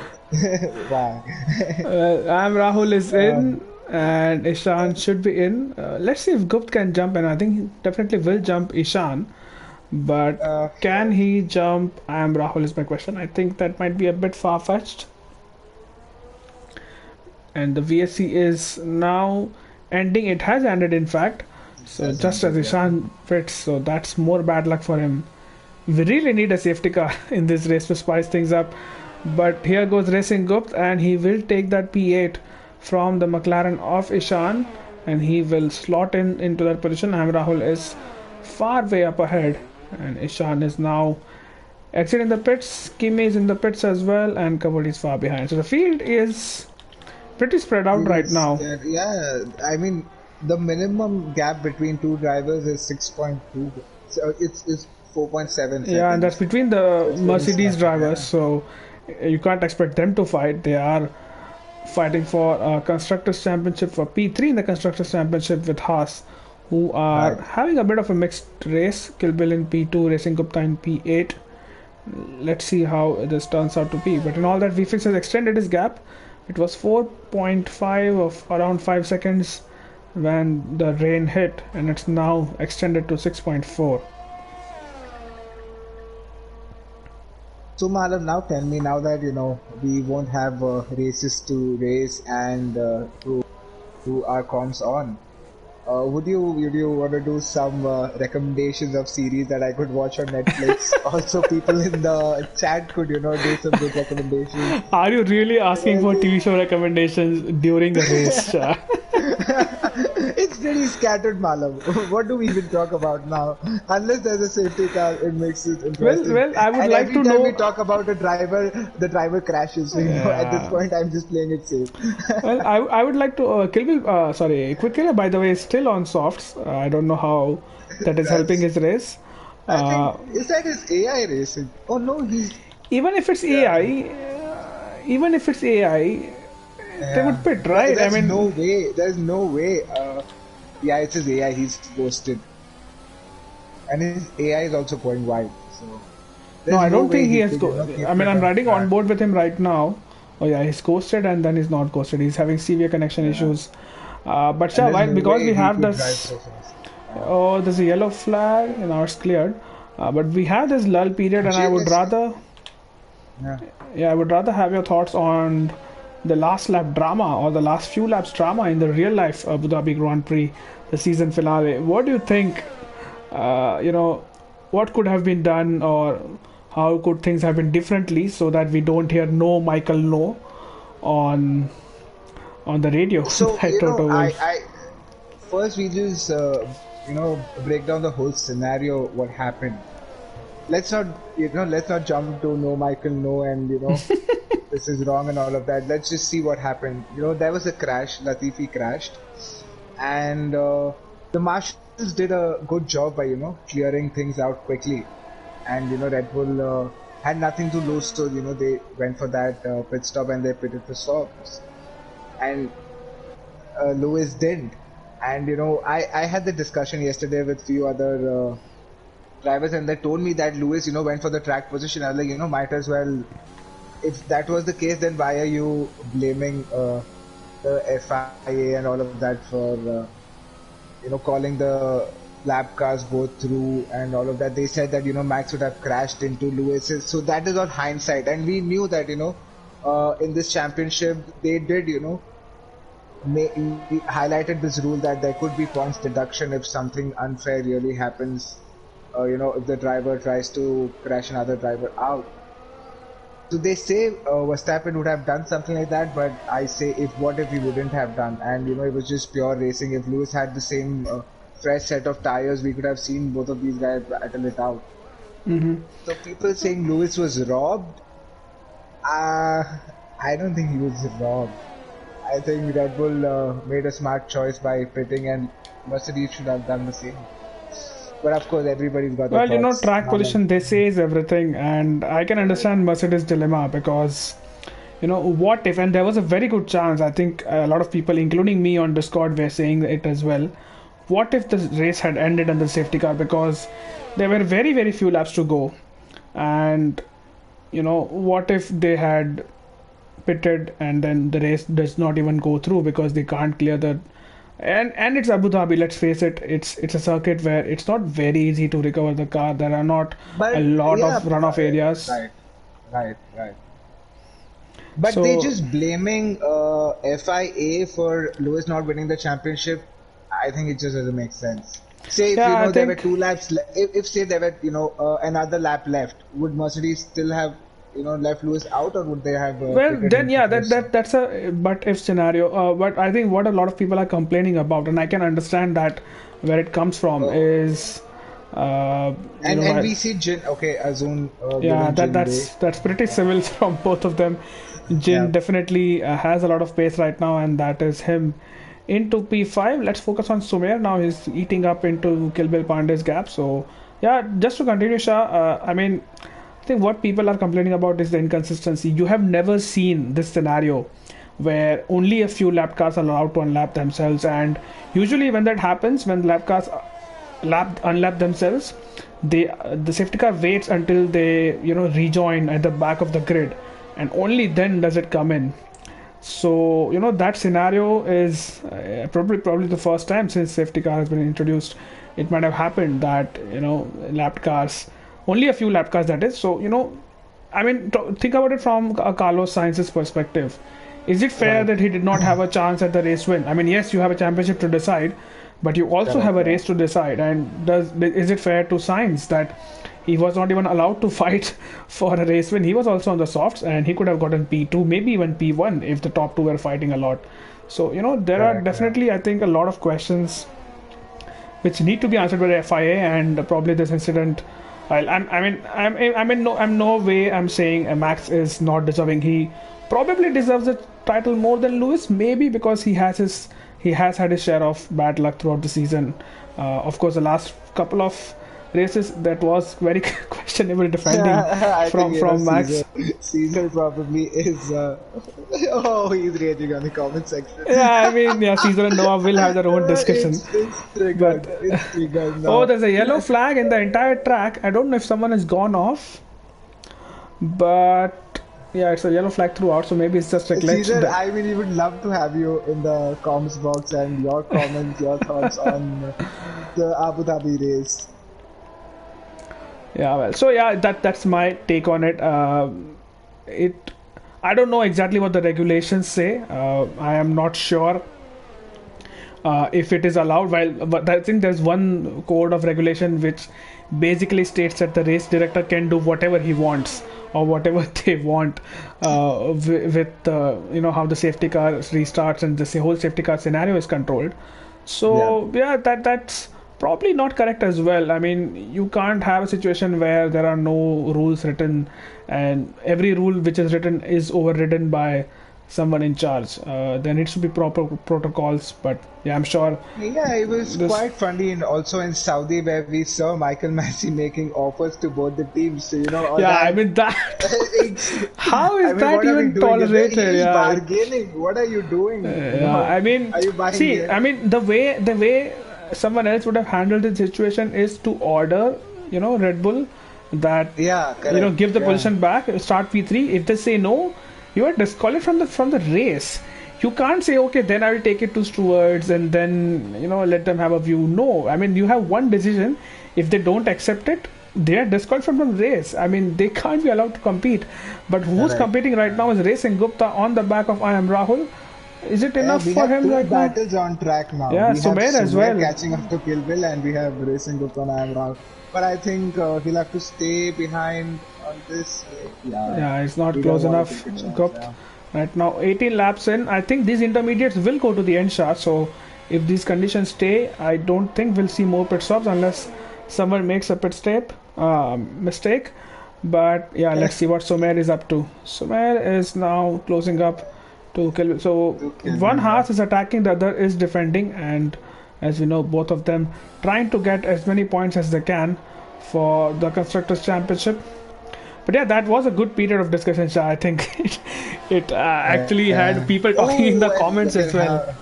Wow. I'm Rahul is Uh, in, and Ishan should be in. Let's see if Gupt can jump, and I think he definitely will jump Ishan. But uh, can he jump? I am Rahul is my question. I think that might be a bit far fetched. And the VSC is now ending. It has ended, in fact. So that's just as ended, yeah. Ishan fits, so that's more bad luck for him. We really need a safety car in this race to spice things up. But here goes Racing Gupt, and he will take that P8 from the McLaren of Ishan, and he will slot in into that position. Am Rahul is far way up ahead, and Ishan is now exiting the pits. Kimi is in the pits as well, and Kabul is far behind. So the field is pretty spread out It right is, now. yeah. I mean, the minimum gap between two drivers is 6.2. So it's 4.7 Yeah, and that's seconds. between So the it's very Mercedes small. drivers, Yeah. so you can't expect them to fight. They are fighting for a Constructors' Championship for P3 in the Constructors' Championship with Haas, who are Right. having a bit of a mixed race. Kill Bill in P2, Racing Gupta in P8. Let's see how this turns out to be. But in all that, VFX has extended his gap. It was 4.5 of around 5 seconds when the rain hit, and it's now extended to 6.4. So Madam, now tell me, now that we won't have races to race and to our comms on, would you want to do some recommendations of series that I could watch on Netflix? Also, people in the chat could do some good recommendations. Are you really asking for TV show recommendations during the race? It's pretty scattered, Malav. What do we even talk about now? Unless there's a safety car, it makes it interesting. Well, I would And like every to time we know. talk about a driver, the driver crashes. So, at this Yeah. point, I'm just playing it safe. Well, I would like to Kill Bill. Sorry, Quick Killer. By the way, is still on softs. I don't know how that is helping That's, his race. I think, Uh, is that his AI racing? Oh no, he's, even if it's yeah, AI, even if it's AI, they yeah. would pit, right? I There's no mean, way. There's no way. Yeah, it's his AI. He's ghosted, and his AI is also going wide. So no, there's I no don't way think he he has. could, keep I mean, it I'm on riding on track. board with him right now. Oh yeah, he's ghosted and then he's not ghosted. He's having severe connection Yeah, issues. But and yeah, there's why? no Because way we he have could drive this. so fast. Oh, there's a yellow flag and now it's cleared. But we have this lull period, and I Jin would is, rather. yeah. Yeah, I would rather have your thoughts on the last lap drama or the last few laps drama in the real life Abu Dhabi Grand Prix, the season finale. What do you think? You know, what could have been done, or how could things have been differently so that we don't hear "No, Michael, no" on the radio So by Toto Wolff? I first we just break down the whole scenario. What happened? Let's not let's not jump to no Michael no and this is wrong and all of that. Let's just see what happened. There was a crash. Latifi crashed, and the marshals did a good job by clearing things out quickly, and Red Bull had nothing to lose, so they went for that pit stop and they pitted for softs, and Lewis didn't. And I had the discussion yesterday with few other drivers, and they told me that Lewis went for the track position. I was like, might as well. If that was the case, then why are you blaming the FIA and all of that for calling the lap cars go through and all of that? They said that Max would have crashed into Lewis's, so that is all hindsight, and we knew that in this championship they did we highlighted this rule that there could be points deduction if something unfair really happens. If the driver tries to crash another driver out. So they say Verstappen would have done something like that, but I say what if he wouldn't have done? And it was just pure racing. If Lewis had the same fresh set of tires, we could have seen both of these guys battle it out. Mm-hmm. So people saying Lewis was robbed, uh, I don't think he was robbed. I think Red Bull made a smart choice by pitting, and Mercedes should have done the same. But of course, everybody's got their Well, thoughts. track position they say is everything, and I can understand Mercedes' dilemma because what if, and there was a very good chance, I think a lot of people including me on Discord were saying it as well, what if the race had ended on the safety car, because there were very very few laps to go, and what if they had pitted and then the race does not even go through because they can't clear the, and it's Abu Dhabi. Let's face it, it's a circuit where it's not very easy to recover the car. There are not a But lot yeah, of runoff areas. right, right. But they So just blaming FIA for Lewis not winning the championship. I think it just doesn't make sense. Say if yeah, I there were think, two laps, if say there were another lap left, would Mercedes still have left Lewis out, or would they have well, pitted then him for yeah, this? that's a but if scenario. But I think what a lot of people are complaining about, and I can understand that where it comes from Uh, is, uh, and we see Jin. Okay, Azun yeah, giving Jin way. that's pretty civil from both of them. Yeah. Jin definitely has a lot of pace right now, and that is him into P5. Let's focus on Sumer now. He's eating up into Kilbil Pandey's gap. So yeah, just to continue, Shah. I mean, I think what people are complaining about is the inconsistency. You have never seen this scenario where only a few lap cars are allowed to unlap themselves, and usually when that happens, when lap cars unlap themselves, the safety car waits until they rejoin at the back of the grid, and only then does it come in. So that scenario is probably the first time since safety car has been introduced. It might have happened that lap cars, only a few lap cars, that is. So I mean, think about it from Carlos Sainz's perspective. Is it fair Right. that he did not have a chance at the race win? I mean, yes, you have a championship to decide, but you also Correct. have a Yeah. race to decide. And is it fair to Sainz that he was not even allowed to fight for a race win? He was also on the softs, and he could have gotten P2, maybe even P1 if the top two were fighting a lot. So there are Correct. Yeah. definitely, I think, a lot of questions which need to be answered by the FIA, and probably this incident. I mean, I'm no way I'm saying Max is not deserving. He probably deserves the title more than Lewis, maybe because he has had his share of bad luck throughout the season. Of course, the last couple of races that was very questionable defending I think from Caesar. Max. Caesar probably is. Oh, he's raging on the comment section. Yeah, I mean, yeah, Caesar and Noah will have their own discussion, It's but triggered. It's triggered oh, now. there's a yellow flag in the entire track. I don't know if someone has gone off, but yeah, it's a yellow flag throughout, so maybe it's just a glitch. Caesar, I mean, we would love to have you in the comments box and your comments, your thoughts on the Abu Dhabi race. Yeah, well, so yeah, that's my take on it. It I don't know exactly what the regulations say. I am not sure if it is allowed. But I think there's one code of regulation which basically states that the race director can do whatever he wants or whatever they want with how the safety car restarts and the whole safety car scenario is controlled. Yeah. So yeah, that's probably not correct as well. I mean, you can't have a situation where there are no rules written and every rule which is written is overridden by someone in charge. There needs to be proper protocols, but yeah, I'm sure Yeah, it was this. quite funny, and also in Saudi where we saw Michael Massey making offers to both the teams. So, all Yeah, I that. mean that. It's, How I is mean, that what are we even doing? tolerated? He's Yeah, bargaining. What are you doing? yeah. I mean, Are you buying see, in? I mean the way someone else would have handled the situation is to order, Red Bull that Yeah, correct. give the Yeah. position back, start P3. If they say no, you are disqualified from the race. You can't say okay, then I will take it to stewards and then let them have a view. No, I mean you have one decision. If they don't accept it, they are disqualified from the race. I mean they can't be allowed to compete. But who's Correct. competing right now is Racing Gupta on the back of I am Rahul. Is it Yeah, enough we for have him two right now? battles on track now. Yeah, We have Sumer as Sumer well. catching up to Kill Bill, and we have Racing Gupta and Amran. But I think he'll have to stay behind on this. Yeah, Yeah, it's not we don't close want to enough. take a chance. Gupt. Yeah. Right now, 18 laps in. I think these intermediates will go to the end shot. So, if these conditions stay, I don't think we'll see more pit stops unless someone makes a pit stop mistake. But yeah, let's see what Somer is up to. Somer is now closing up to kill. So, To Kill one Bill, yeah. horse is attacking, the other is defending, and as we know, both of them trying to get as many points as they can for the Constructors' Championship. But yeah, that was a good period of discussion, Shah. I think it actually had people talking in the Oh, and comments look as at well. how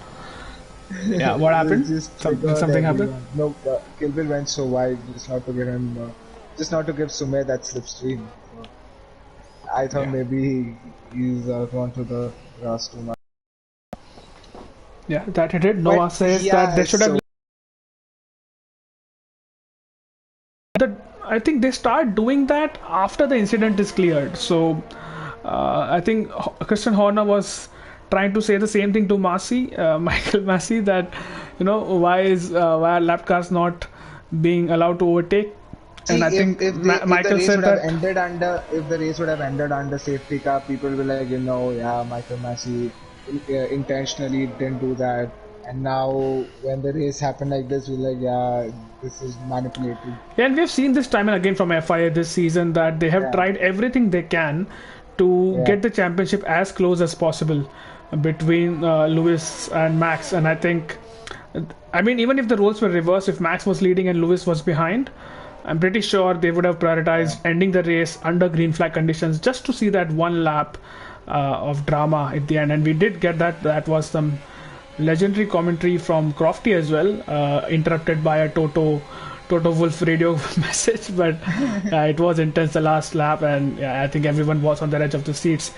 Yeah, what it happened? just Did triggered something happen? everyone. No, Kill Bill went so wide just not to give Sumer that slipstream. So I thought Yeah, maybe he's gone to the grass too much. yeah, that it did. But Noah says that they yeah, should have. so I think they start doing that after the incident is cleared. So I think Christian Horner was trying to say the same thing to Massey, Michael Massey, that why are lap cars not being allowed to overtake? see, And I think if the Michael race said would have that. ended under if the race would have ended under safety car, people will like yeah, Michael Massey intentionally didn't do that, and now when the race happened like this, we're like, yeah, this is manipulated. Yeah, and we've seen this time and again from FIA this season that they have Yeah, tried everything they can to yeah, get the championship as close as possible between Lewis and Max. And I mean, even if the roles were reversed, if Max was leading and Lewis was behind, I'm pretty sure they would have yeah. prioritized ending the race under green flag conditions just to see that one lap of drama at the end. And we did get that. That was some legendary commentary from Crofty as well, interrupted by a Toto Wolf radio message. But it was intense the last lap, and yeah, I think everyone was on the edge of the seats.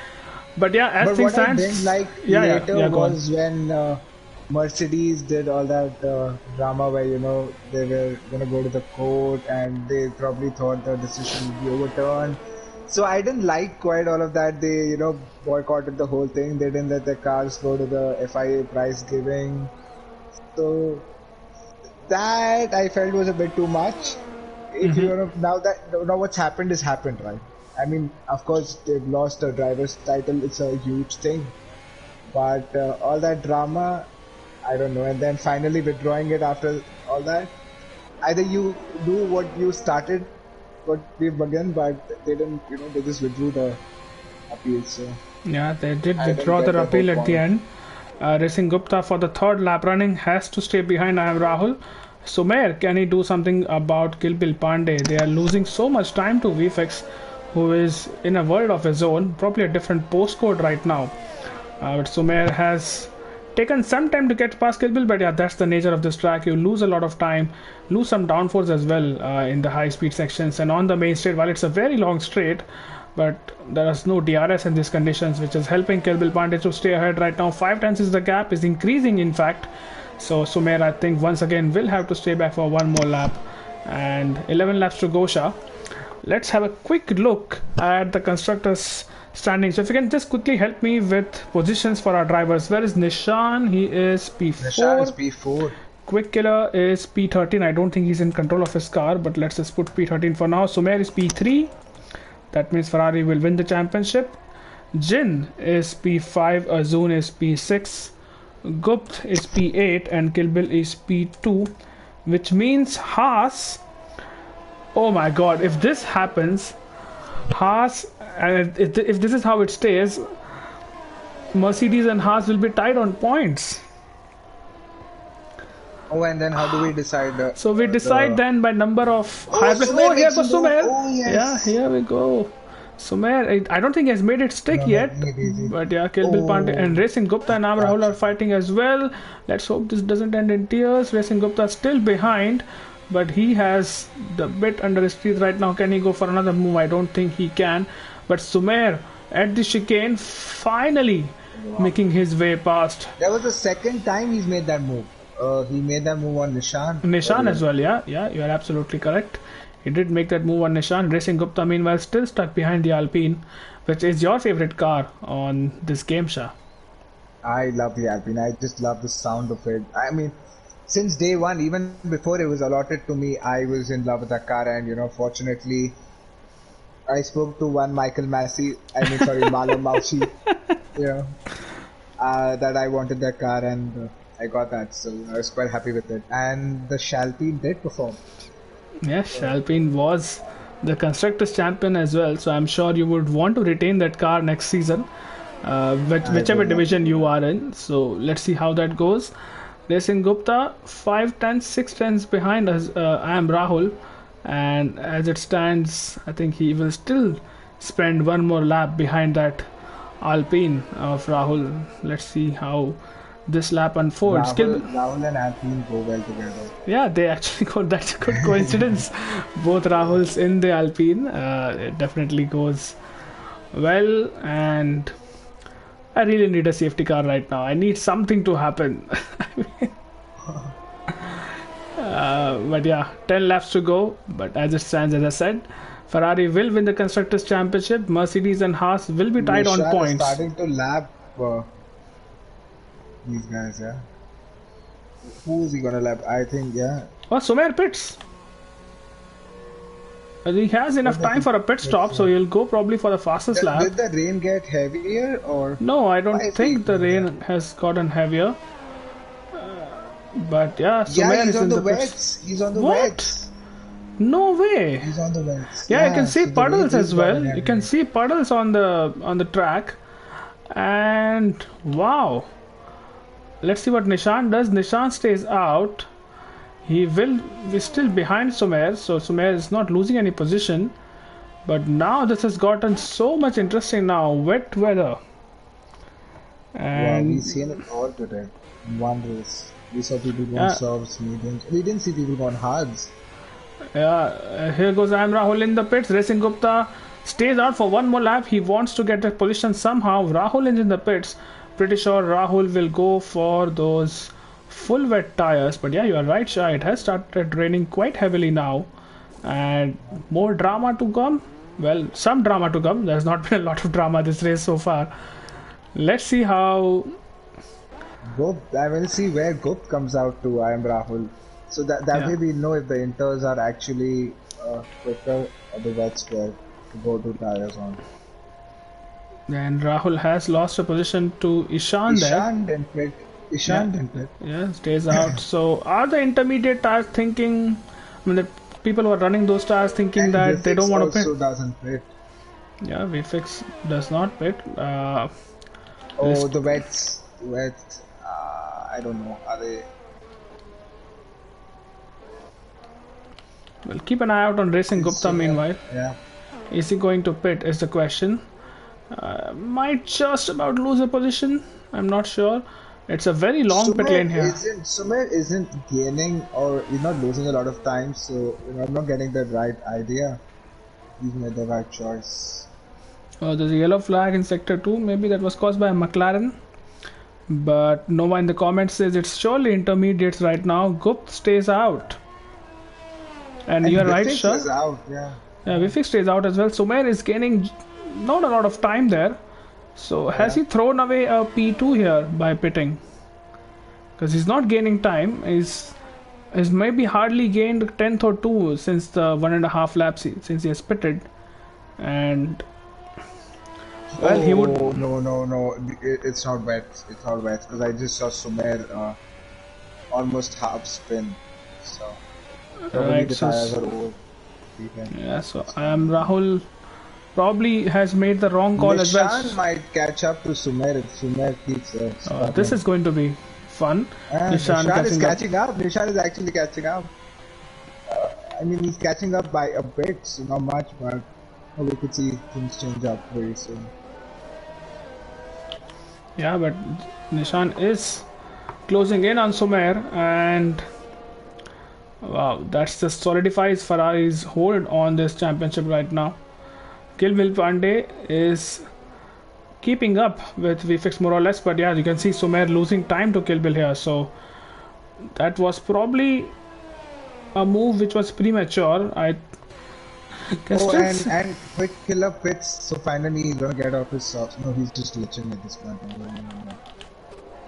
But yeah, as But things what I didn't stands, like yeah, yeah, later yeah, go on. was when Mercedes did all that drama where they were gonna go to the court and they probably thought the decision would be overturned. So I didn't like quite all of that. They boycotted the whole thing. They didn't let their cars go to the FIA prize giving. So that I felt was a bit too much. If Hmm. now what's happened is happened, right? I mean, of course they've lost a driver's title. It's a huge thing. But all that drama, I don't know. And then finally withdrawing it after all that. Either you do what you started, what we began, but they didn't, they just withdrew the appeal. So Yeah, they did I didn't withdraw get their the whole appeal at the point. end. Racing Gupta for the third lap running has to stay behind. I am Rahul. Sumer, can he do something about Kilpil Pandey? They are losing so much time to VFX, who is in a world of his own, probably a different postcode right now. But Sumer has taken some time to get past Kilpil, but yeah, that's the nature of this track. You lose a lot of time, lose some downforce as well in the high speed sections, and on the main straight, while it's a very long straight, but there is no DRS in these conditions, which is helping Kilbil Pandey to stay ahead right now. 5 tenths is the gap, is increasing in fact. So Sumer, I think, once again will have to stay back for one more lap, and 11 laps to go, Shah. Let's have a quick look at the constructors' standings. So if you can just quickly help me with positions for our drivers. Where is Nishan? He is Nishan is P4. P4. Quick Killer is P13. I don't think he's in control of his car, but let's just put P13 for now. Sumer is P3. That means Ferrari will win the championship. Jin is P5, Azun is P6, Gupt is P8, and Kilbil is P2, which means Haas. Oh my god, if this happens, Haas, and if this is how it stays, Mercedes and Haas will be tied on points. Oh, and then how do we decide So we decide then by number of high places. Sumer Oh, here makes a goes move. Sumer. Oh, yes. Yeah, here we go. Sumer, I don't think he has made it stick No, yet. maybe. But yeah, Kilbil Pandey and Racing Gupta and Amar Rahul are fighting as well. Let's hope this doesn't end in tears. Racing Gupta still behind, but he has the bit under his teeth right now. Can he go for another move? I don't think he can. But Sumer at the chicane finally making his way past That was the second time he's made that move. He made that move on Nishan. Nishan as well. Yeah, you are absolutely correct. He did make that move on Nishan. Racing Gupta, meanwhile, still stuck behind the Alpine, which is your favorite car on this game, Shah. I love the Alpine. I just love the sound of it. I mean, since day one, even before it was allotted to me, I was in love with that car. And fortunately, I spoke to one Michael Massey. I mean, sorry, Malo Maushi. That I wanted that car, and I got that. So I was quite happy with it. And the Shalpine did perform. Yes, Alpine was the constructors champion as well, so I'm sure you would want to retain that car next season, whichever division you are in. So let's see how that goes. Racing Gupta 5 tenths, 6 tenths behind us. I am Rahul, and as it stands, I think he will still spend one more lap behind that Alpine of Rahul. Let's see how this lap unfolds. Rahul and Alpine go well together. Yeah, they actually got that's a good coincidence. Both Rahuls in the Alpine. It definitely goes well, and I really need a safety car right now. I need something to happen. But yeah, 10 laps to go. But as it stands, as I said, Ferrari will win the Constructors' Championship. Mercedes and Haas will be tied on points. Starting to lap these guys, yeah. Who is he gonna lap? I think, yeah. Oh, Sumer pits. He has enough time for a pit stop, so he'll go probably for the fastest lap. Did the rain get heavier or? No, I don't think the rain has gotten heavier. But yeah, Sumer he's is on in the the wets. pits. He's on the What? wets. No way. He's on the wets. Yeah, you can see so the puddles rain as is well. gotten You heavier. can see puddles on the track. And wow. Let's see what Nishan does. Nishan stays out. He will be still behind Sumer, so Sumer is not losing any position. But now this has gotten so much interesting now. Wet weather. Wow, And we've seen it all today. In one race. We saw people going softs, mediums. We didn't see people going hards. yeah, here goes I am Rahul in the pits. Racing Gupta stays out for one more lap. He wants to get that position somehow. Rahul is in the pits. Pretty sure Rahul will go for those full wet tires. But yeah, you are right, Shah. It has started raining quite heavily now. And more drama to come. Well, some drama to come. There's not been a lot of drama this race so far. Let's see how. Gupt, I will see where Gupt comes out to. I am Rahul. So that Yeah. way we know if the inters are actually quicker or the wets where to go to tires on. Then Rahul has lost a position to Ishan there. Ishan didn't pit. Yeah, Ishan didn't pit. yeah, stays out. So are the intermediate tires thinking? I mean, the people who are running those tires thinking And that they don't Vifix want to pit. also doesn't pit. Yeah, VFX does not pit. Oh, the wets. The wets. I don't know. Are they? We'll keep an eye out on Racing Gupta meanwhile. Yeah. Is he going to pit is the question. Might just about lose a position. I'm not sure. It's a very long pit lane here. Sumer isn't gaining, or he's not losing a lot of time, so I'm not getting the right idea. He's made the right choice. There's a yellow flag in sector 2. Maybe that was caused by a McLaren. But no one in the comments says it's surely intermediates right now. Gupt stays out. And you're right, Vifix sir. is out, yeah. Yeah, Vifix stays out as well. Sumer is gaining not a lot of time there. So has he thrown away a P2 here by pitting? Because he's not gaining time. He's maybe hardly gained 10th or 2 since the 1.5 laps since he has pitted. And well, he would. No. It's not wet. It's not wet because I just saw Sumer almost half spin. So probably Right, the so tires are old. yeah, so Rahul probably has made the wrong call as well. Nishan might catch up to Sumer if Sumer keeps. This is going to be fun. Nishan is catching up. Nishan is actually catching up. I mean, he's catching up by a bit, so not much, but we could see things change up very soon. Yeah, but Nishan is closing in on Sumer, and wow, that's just solidifies Ferrari's hold on this championship right now. Kilbil Pandey is keeping up with VFX more or less, but yeah, you can see Sumer losing time to Kilbil here, so that was probably a move which was premature. And quick killer pits, so finally he's gonna get off his socks. No, he's just glitching at this point.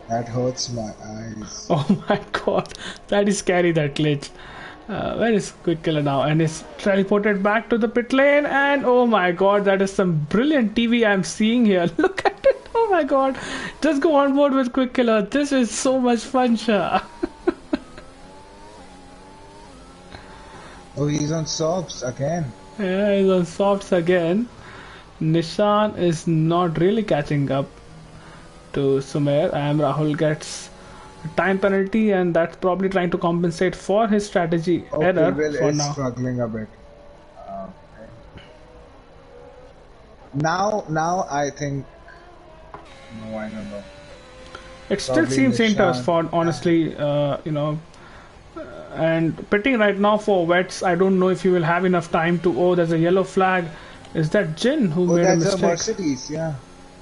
That hurts my eyes. Oh my god, that is scary, that glitch. Where is Quick Killer now? And is teleported back to the pit lane, and oh my god, that is some brilliant TV I'm seeing here. Look at it, oh my god. Just go on board with Quick Killer. This is so much fun, Shah. Oh, he's on softs again. Yeah, he's on softs again. Nishan is not really catching up to Sumer. Rahul gets a time penalty, and that's probably trying to compensate for his strategy error for now. Struggling a bit. Now I think. No, I don't know. It still seems Inter's fault, honestly. And pitting right now for wets, I don't know if he will have enough time to. Oh, there's a yellow flag. Is that Jin who made a mistake? That's a Mercedes, yeah.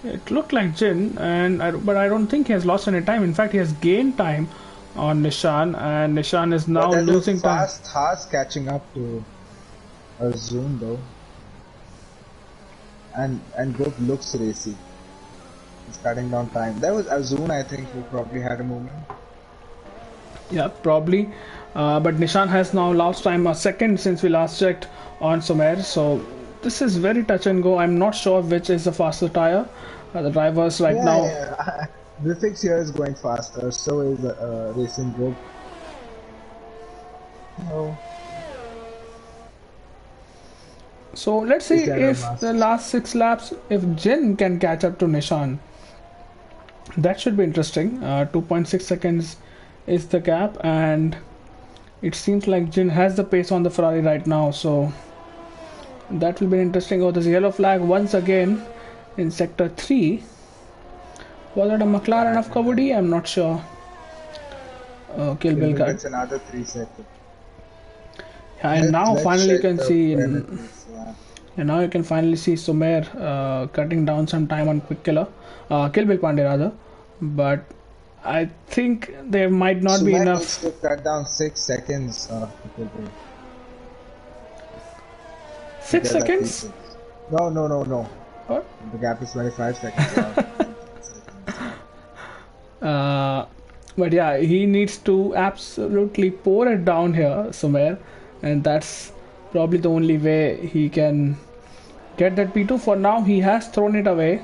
It looked like Jin, but I don't think he has lost any time. In fact, he has gained time on Nishan, and Nishan is now losing time. Fast catching up to Arjun though, and Group looks racy. He's cutting down time. That was Arjun, I think, who probably had a moment. Yeah, probably. But Nishan has now lost time a second since we last checked on Sumer. So this is very touch and go. I'm not sure which is the faster tire. The drivers right now. Yeah. Vifix here is going faster. So is Racing Group. No. So let's see if the last 6 laps, if Jin can catch up to Nishan. That should be interesting. 2.6 seconds is the gap, and it seems like Jin has the pace on the Ferrari right now, so that will be interesting. Oh, there's a yellow flag once again in sector 3. Was it a McLaren of Kabaddi? I'm not sure. Kilbil gets another 3 seconds. Yeah, and now finally you can see and now you can finally see Sumer cutting down some time on Quick Killer, Kilbil Pandey rather, but I think there might not be enough. Needs to cut down 6 seconds. 6 seconds? No. What? The gap is 25 seconds. But yeah, he needs to absolutely pour it down here somewhere, and that's probably the only way he can get that P2. For now, he has thrown it away.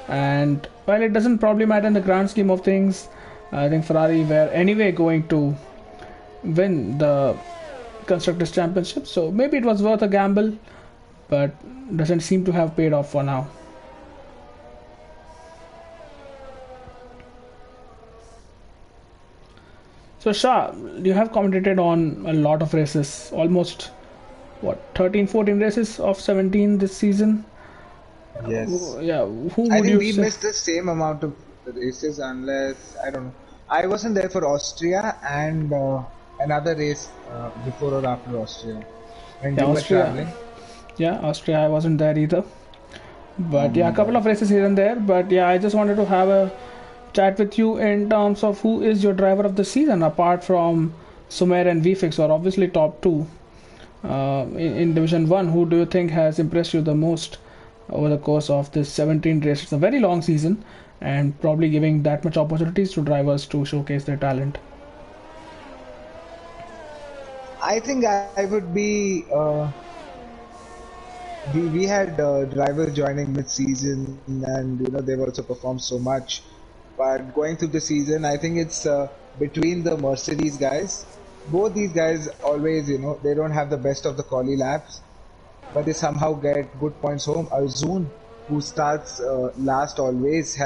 And while it doesn't probably matter in the grand scheme of things, I think Ferrari were anyway going to win the constructors championship, so maybe it was worth a gamble, but doesn't seem to have paid off for now. So Shah, you have commentated on a lot of races, almost what 13 14 races of 17 this season. Yes. Yeah, who I would think you we say? missed the same amount of races unless I don't know. I wasn't there for Austria and another race before or after Austria when Yeah, you were Austria. traveling. Yeah, Austria, I wasn't there either, but yeah, a And couple of races here and there. But yeah, I just wanted to have a chat with you in terms of who is your driver of the season apart from Sumer and VFix, who are obviously top two in Division 1. Who do you think has impressed you the most over the course of this 17 race? It's a very long season and probably giving that much opportunities to drivers to showcase their talent. I think I would be. We had drivers joining mid-season, and they've also performed so much. But going through the season, I think it's between the Mercedes guys. Both these guys always, they don't have the best of the quali laps, but they somehow get good points home. Arjun, who starts last, always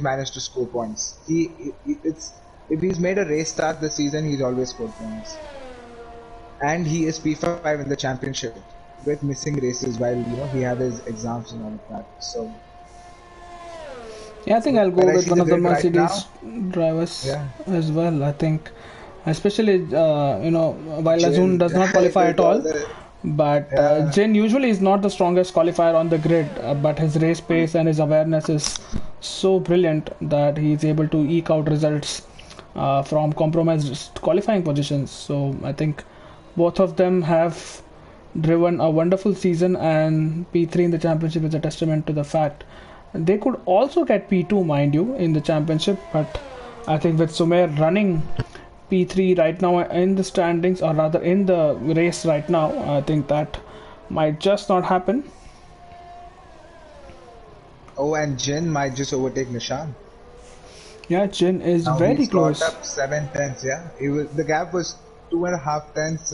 managed to score points. It's if he's made a race start this season, he's always scored points, and he is P5 in the championship with missing races while he had his exams and all of that. So, Yeah, I think I'll go but I with see one the of the grid right Mercedes now. drivers Yeah, as well. I think, especially while Azun Jin, does not qualify at with all all, the but yeah, Jin usually is not the strongest qualifier on the grid. But his race pace and his awareness is so brilliant that he's able to eke out results from compromised qualifying positions. So I think both of them have driven a wonderful season, and P3 in the championship is a testament to the fact. They could also get P2, mind you, in the championship, but I think with Sumer running P3 right now in the standings, or rather in the race right now, I think that might just not happen. oh, and Jin might just overtake Nishan. Yeah, Jin is Now very he's caught close. up 7 tenths. Yeah, the gap was 2.5 tenths.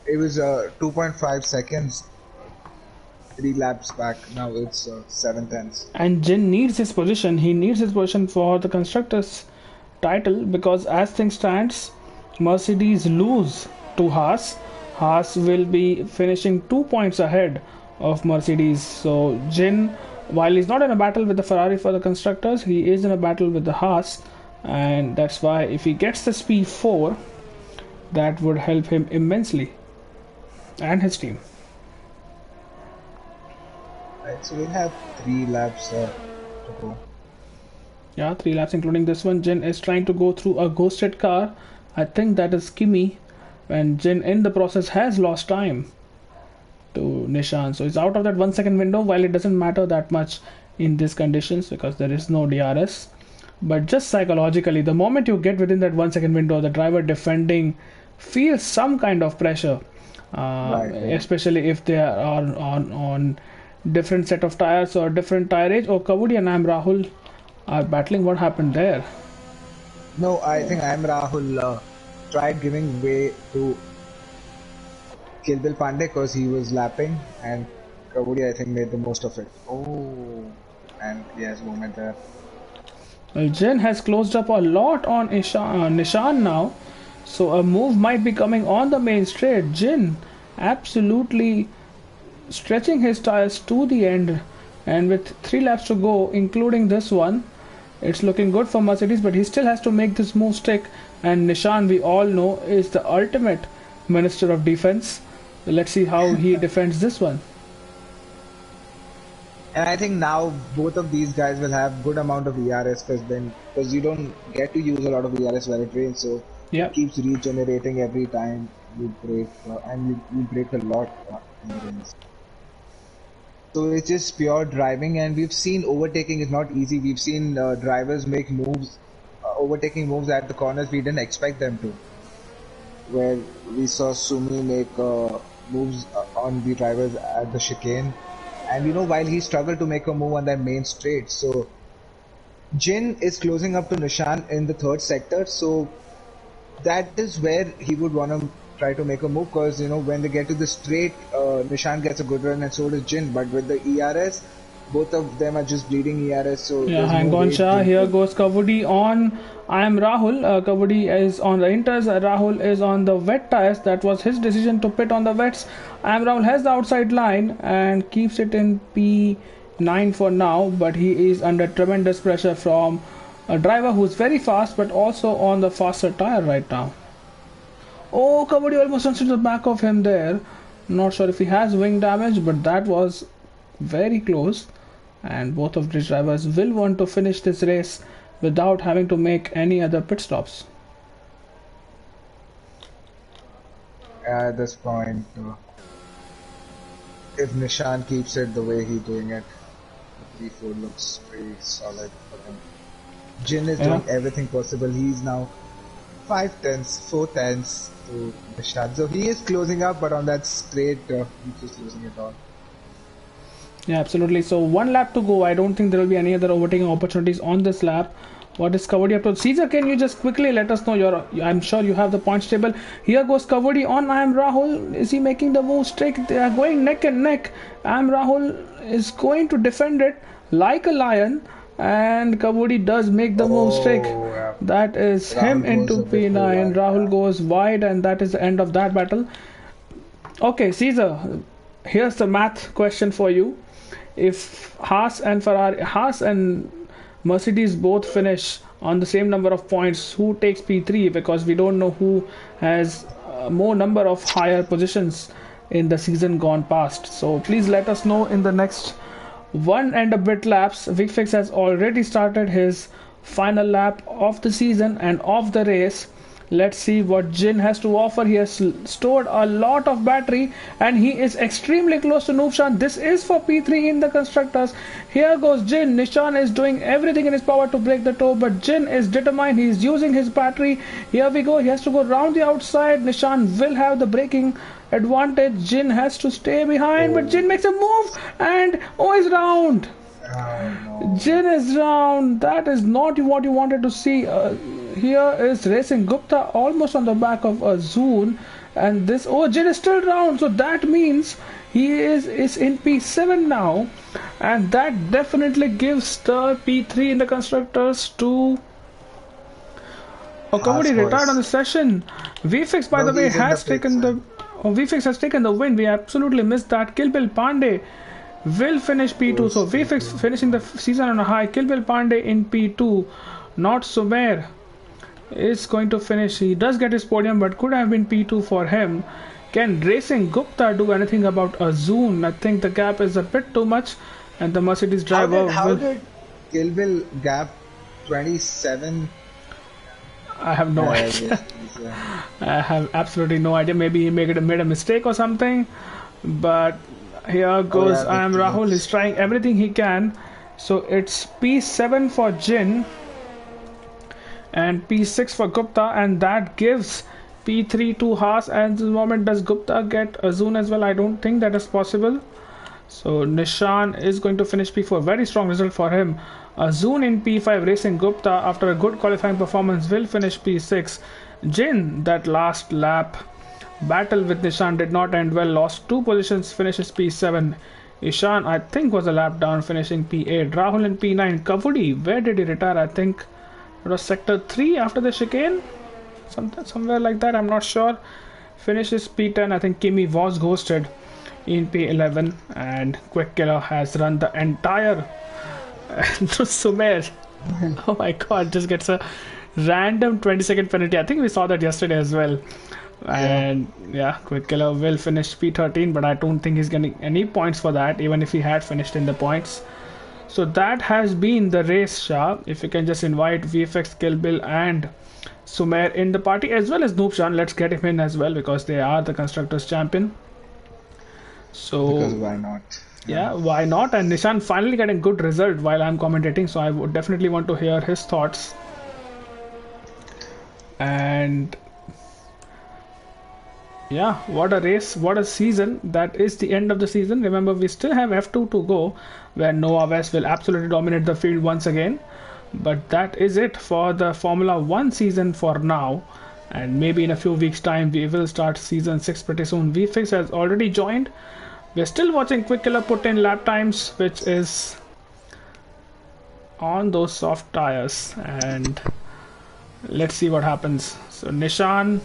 It was 2.5 seconds 3 laps back. Now it's 7 tenths. And Jin needs his position. He needs his position for the constructors title because as things stands, Mercedes lose to Haas. Haas will be finishing 2 points ahead of Mercedes. So Jin, while he's not in a battle with the Ferrari for the constructors, he is in a battle with the Haas, and that's why if he gets the P4, that would help him immensely and his team. Right, so we'll have 3 laps to go. Yeah, 3 laps including this one. Jin is trying to go through a ghosted car. I think that is Kimi, and Jin in the process has lost time to Nishan. So it's out of that 1 second window, while it doesn't matter that much in these conditions because there is no DRS. But just psychologically, the moment you get within that 1 second window, the driver defending feels some kind of pressure, Right, right. especially if they are on different set of tires or different tire age. Oh, Kavudi and I'm Rahul are battling. What happened there? No, I think I'm Rahul tried giving way to Kilbil Pandey because he was lapping, and Kavudi I think made the most of it. Oh, and he has movement there. Well, Jin has closed up a lot on Nishan now, so a move might be coming on the main straight. Jin absolutely stretching his tires to the end, and with 3 laps to go, including this one, it's looking good for Mercedes, but he still has to make this move stick. And Nishan, we all know, is the ultimate minister of defense. So let's see how he defends this one. And I think now both of these guys will have good amount of ERS because you don't get to use a lot of ERS while it rains, so Yeah. it keeps regenerating every time you brake, and you brake a lot in the rains. So it's just pure driving, and we've seen overtaking is not easy. We've seen drivers make moves, overtaking moves at the corners we didn't expect them to. Where we saw Sumi make moves on the drivers at the chicane, And while he struggled to make a move on that main straight, so Jin is closing up to Nishan in the third sector, so that is where he would want to try to make a move, because when they get to the straight, Nishan gets a good run and so does Jin. But with the ERS, both of them are just bleeding ERS, so Yeah, there's no hang on, way Shah. Jin Here could. goes Kavadi on. I am Rahul. Kavadi is on the inters. Rahul is on the wet tires. That was his decision to pit on the wets. I am Rahul has the outside line and keeps it in P9 for now, but he is under tremendous pressure from a driver who's very fast but also on the faster tire right now. Oh, Kavadi almost runs into the back of him there. Not sure if he has wing damage, but that was very close. And both of these drivers will want to finish this race without having to make any other pit stops. At this point, if Nishan keeps it the way he's doing it, the P4 looks pretty solid for him. Jin is Yeah, doing everything possible. He's now 5 tenths, 4 tenths to Nishan. So he is closing up, but on that straight, he's just losing it all. yeah, absolutely. So one lap to go. I don't think there will be any other overtaking opportunities on this lap. What is Kavadi up to? Caesar, can you just quickly let us know your? I'm sure you have the points table. Here goes Kavadi on. I am Rahul. Is he making the move straight? They are going neck and neck. I am Rahul is going to defend it like a lion, and Kavadi does make the move straight. Oh, yeah. That is him Rahul goes into a bit too P9. wide. Rahul goes wide, and that is the end of that battle. Okay, Caesar, here's the math question for you. If Haas and Mercedes both finish on the same number of points, who takes P3? Because we don't know who has more number of higher positions in the season gone past. So please let us know in the next one and a bit laps. Vicfix has already started his final lap of the season and of the race. Let's see what Jin has to offer. He has stored a lot of battery and he is extremely close to Nubshan. This is for P3 in the constructors. Here goes Jin. Nishan is doing everything in his power to break the toe, but Jin is determined. He is using his battery. Here we go. He has to go round the outside. Nishan will have the braking advantage. Jin has to stay behind, but Jin makes a move and he's round. Oh no. Jin is round. That is not what you wanted to see. Here is Racing Gupta almost on the back of a Zoon, and this Jin is still round. So that means he is in P7 now, and that definitely gives the P3 in the constructors to. Oh, Haas Kavadi retired on boys. the session. VFX, by No, the way, he's in the has pits, taken man. the. Oh, VFX has taken the win. We absolutely missed that. Kill Bill Pandey will finish P2. So Goes VFX P2. finishing the season on a high. Kill Bill Pandey in P2. Not Sumer is going to finish. He does get his podium, but could have been P2 for him. Can Racing Gupta do anything about Azun? I think the gap is a bit too much, and the Mercedes How driver did how will. did Kill Bill gap 27? I have no idea. I have absolutely no idea. Maybe he made a mistake or something. But here Oh goes yeah, I am Victor Rahul. He's looks. trying everything he can. So it's P7 for Jin and P6 for Gupta, and that gives P3 to Haas. And at the moment, does Gupta get Azun as well? I don't think that is possible. So Nishan is going to finish P4. Very strong result for him. Azun in P5. Racing Gupta, after a good qualifying performance, will finish P6. Jin, that last lap battle with Nishan did not end well. Lost 2 positions. Finishes P7. Ishan, I think, was a lap down, finishing P8. Rahul in P9. Kavudi, where did he retire? I think it was sector 3 after the chicane. Somewhere like that. I'm not sure. Finishes P10. I think Kimi was ghosted in P11, and Quick Killer has run the entire Sumer. Oh my god, just gets a random 20-second penalty. I think we saw that yesterday as well. Yeah. And yeah, Quick Killer will finish P13, but I don't think he's getting any points for that, even if he had finished in the points. So that has been the race, Shah. If you can just invite VFX, Kill Bill, and Sumer in the party, as well as Noobshan. Let's get him in as well because they are the constructors champion. Because So why not? yeah, why not? And Nishan finally getting good result while I'm commentating, so I would definitely want to hear his thoughts. And Yeah, what a race, what a season. That is the end of the season. Remember, we still have F2 to go, where Noah West will absolutely dominate the field once again. But that is it for the Formula 1 season for now. And maybe in a few weeks' time, we will start season 6 pretty soon. VFix has already joined. We're still watching Quick Killer put in lap times, which is on those soft tires. And let's see what happens. So Nishan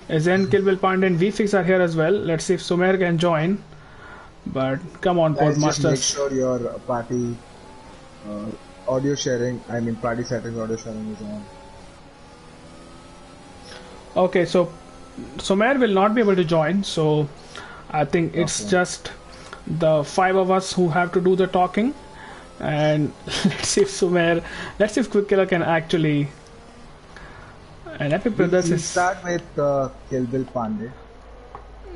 is in, Kilbil Pandey and VFix are here as well. Let's see if Sumer can join. But come on, Guys, just make Codemasters. sure your party uh, audio sharing, I mean party settings audio sharing is on. Okay, so Sumer will not be able to join. So I think it's Okay. just the five of us who have to do the talking. And let's see if Quick Killer can actually. And Epic Brothers We'll is. start with Kilbil Pandey.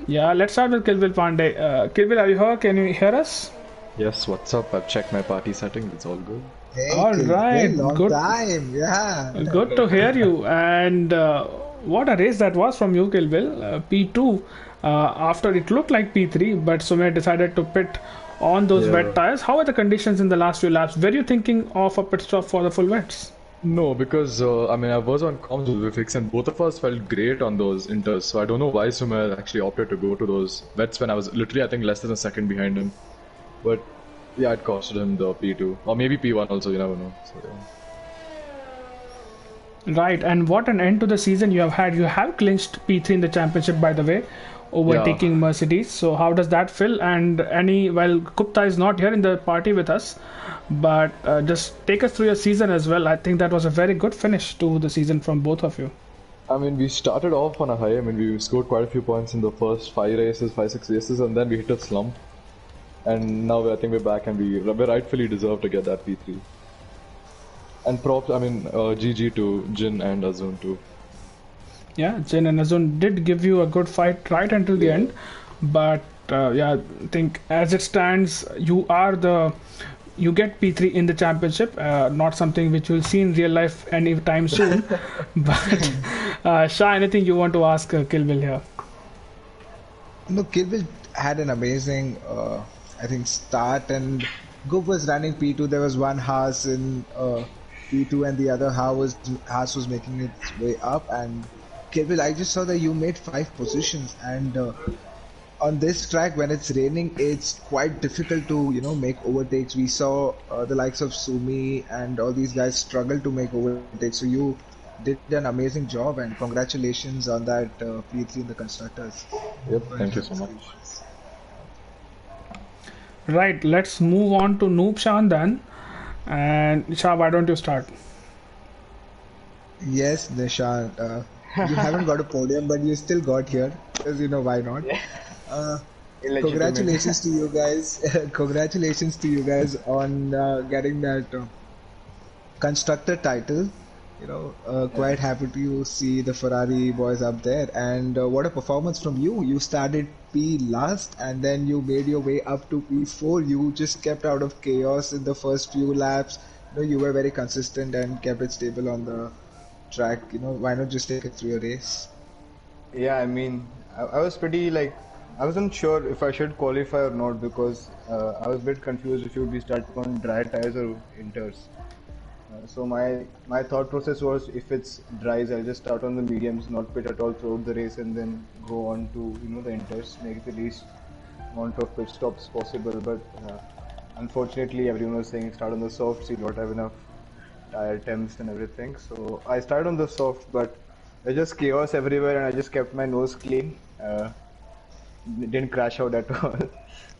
Yeah, let's start with Kilbil Pandey. Kilbil, are you here? Can you hear us? Yes, what's up? I've checked my party settings. It's all good. Hey, All right, Kilbil, long good, time. Yeah. good to hear you. And what a race that was from you, Kilbil. P2. After it looked like P3, but Sumer decided to pit on those wet Yeah. tires. How are the conditions in the last few laps? Were you thinking of a pit stop for the full wets? No, because I mean I was on comms with Vivix and both of us felt great on those inters. So I don't know why Sumer actually opted to go to those vets when I was literally I think less than a second behind him. But yeah, it costed him the P2 or maybe P1 also. You never know. So yeah. Right, and what an end to the season you have had. You have clinched P3 in the championship, by the way, Yeah. overtaking Mercedes. So, how does that feel? And well, Gupta is not here in the party with us, but just take us through your season as well. I think that was a very good finish to the season from both of you. I mean, we started off on a high. I mean, we scored quite a few points in the first five, six races, and then we hit a slump. And now I think we're back, and we rightfully deserve to get that P3. And props, I mean, GG to Jin and Azun too. Yeah, Jin and Azun did give you a good fight right until the end, but yeah, I think as it stands, you get P3 in the championship, not something which you'll see in real life anytime soon. But Shah, anything you want to ask Kilville here? No, Kilbil had an amazing, I think, start, and Goop was running P2. There was one Haas in P2, and the other Haas was making its way up. And Kilbil, I just saw that you made 5 positions, and on this track, when it's raining, it's quite difficult to make overtakes. We saw the likes of Sumi and all these guys struggle to make overtakes. So you did an amazing job, and congratulations on that P3 in the constructors. Yep, thank you so much. Right, let's move on to Noob Shan then. And Shah, why don't you start? Yes, Nishan, you haven't got a podium, but you still got here, because why not? Uh, Congratulations to you guys. Congratulations to you guys on getting that constructor title. Quite happy to see the Ferrari boys up there. And what a performance from you. You started P last and then you made your way up to P4. You just kept out of chaos in the first few laps. You were very consistent and kept it stable on the track. Why not just take it through a race? Yeah, I mean, I was pretty like, I wasn't sure if I should qualify or not because I was a bit confused if you would be starting on dry tires or inters. So my thought process was if it's dries, I'll just start on the mediums, not pit at all throughout the race, and then go on to the inters, make the least amount of pit stops possible. But unfortunately, everyone was saying start on the soft, so you don't have enough tire temps and everything. So I started on the soft, but there's just chaos everywhere, and I just kept my nose clean. Didn't crash out at all,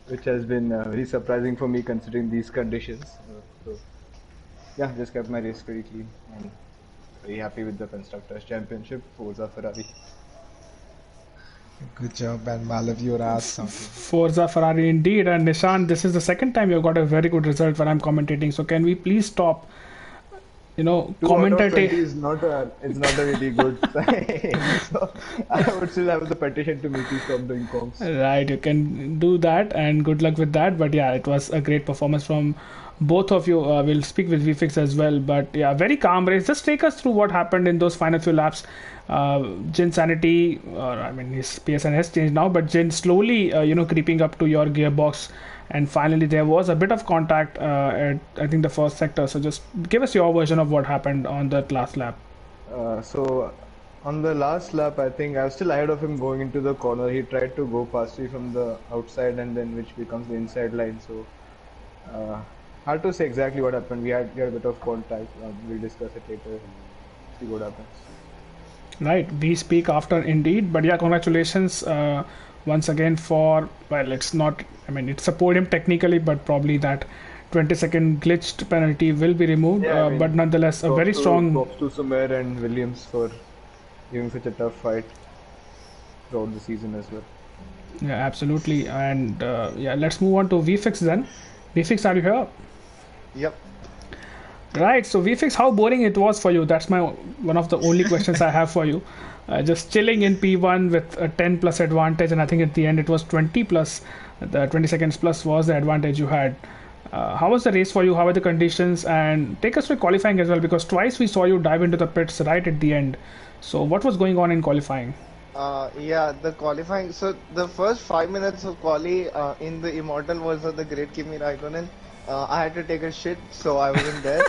which has been very surprising for me considering these conditions. So yeah, just kept my race pretty clean and very happy with the Constructors Championship. Forza Ferrari. Good job, and Malav, you were asked something. Forza Ferrari indeed. And Nishan, this is the second time you've got a very good result when I'm commentating. So can we please stop, 2 out of 20 is not a really good sign. So I would still have the petition to make you stop doing comps. Right, you can do that and good luck with that. But yeah, it was a great performance from both of you will speak with VFix as well. But yeah, very calm race. Just take us through what happened in those final few laps. Jin Sanity, I mean, his PSN has changed now, but Jin slowly, creeping up to your gearbox. And finally, there was a bit of contact at, I think, the first sector. So just give us your version of what happened on that last lap. So on the last lap, I think I was still ahead of him going into the corner. He tried to go past me from the outside, and then which becomes the inside line. So hard to say exactly what happened. We had a bit of contact. We'll discuss it later. See what happens. Right, we speak after indeed. But yeah, congratulations once again for, well, it's not, I mean, it's a podium technically, but probably that 20-second glitched penalty will be removed. Yeah, I mean, but nonetheless, a very strong. Props to Sumer and Williams for giving such a tough fight throughout the season as well. Yeah, absolutely. And yeah, let's move on to VFix then. VFix, are you here? Yep. Right, so VFix, how boring it was for you? That's my one of the only questions I have for you. Just chilling in P1 with a 10 plus advantage, and I think at the end it was 20 plus. The 20 seconds plus was the advantage you had. How was the race for you? How were the conditions? And take us through qualifying as well, because twice we saw you dive into the pits right at the end. So what was going on in qualifying? Yeah, the qualifying. So the first 5 minutes of quali in the Immortal was of the Great Kimi Raikkonen. I had to take a shit, so I wasn't there.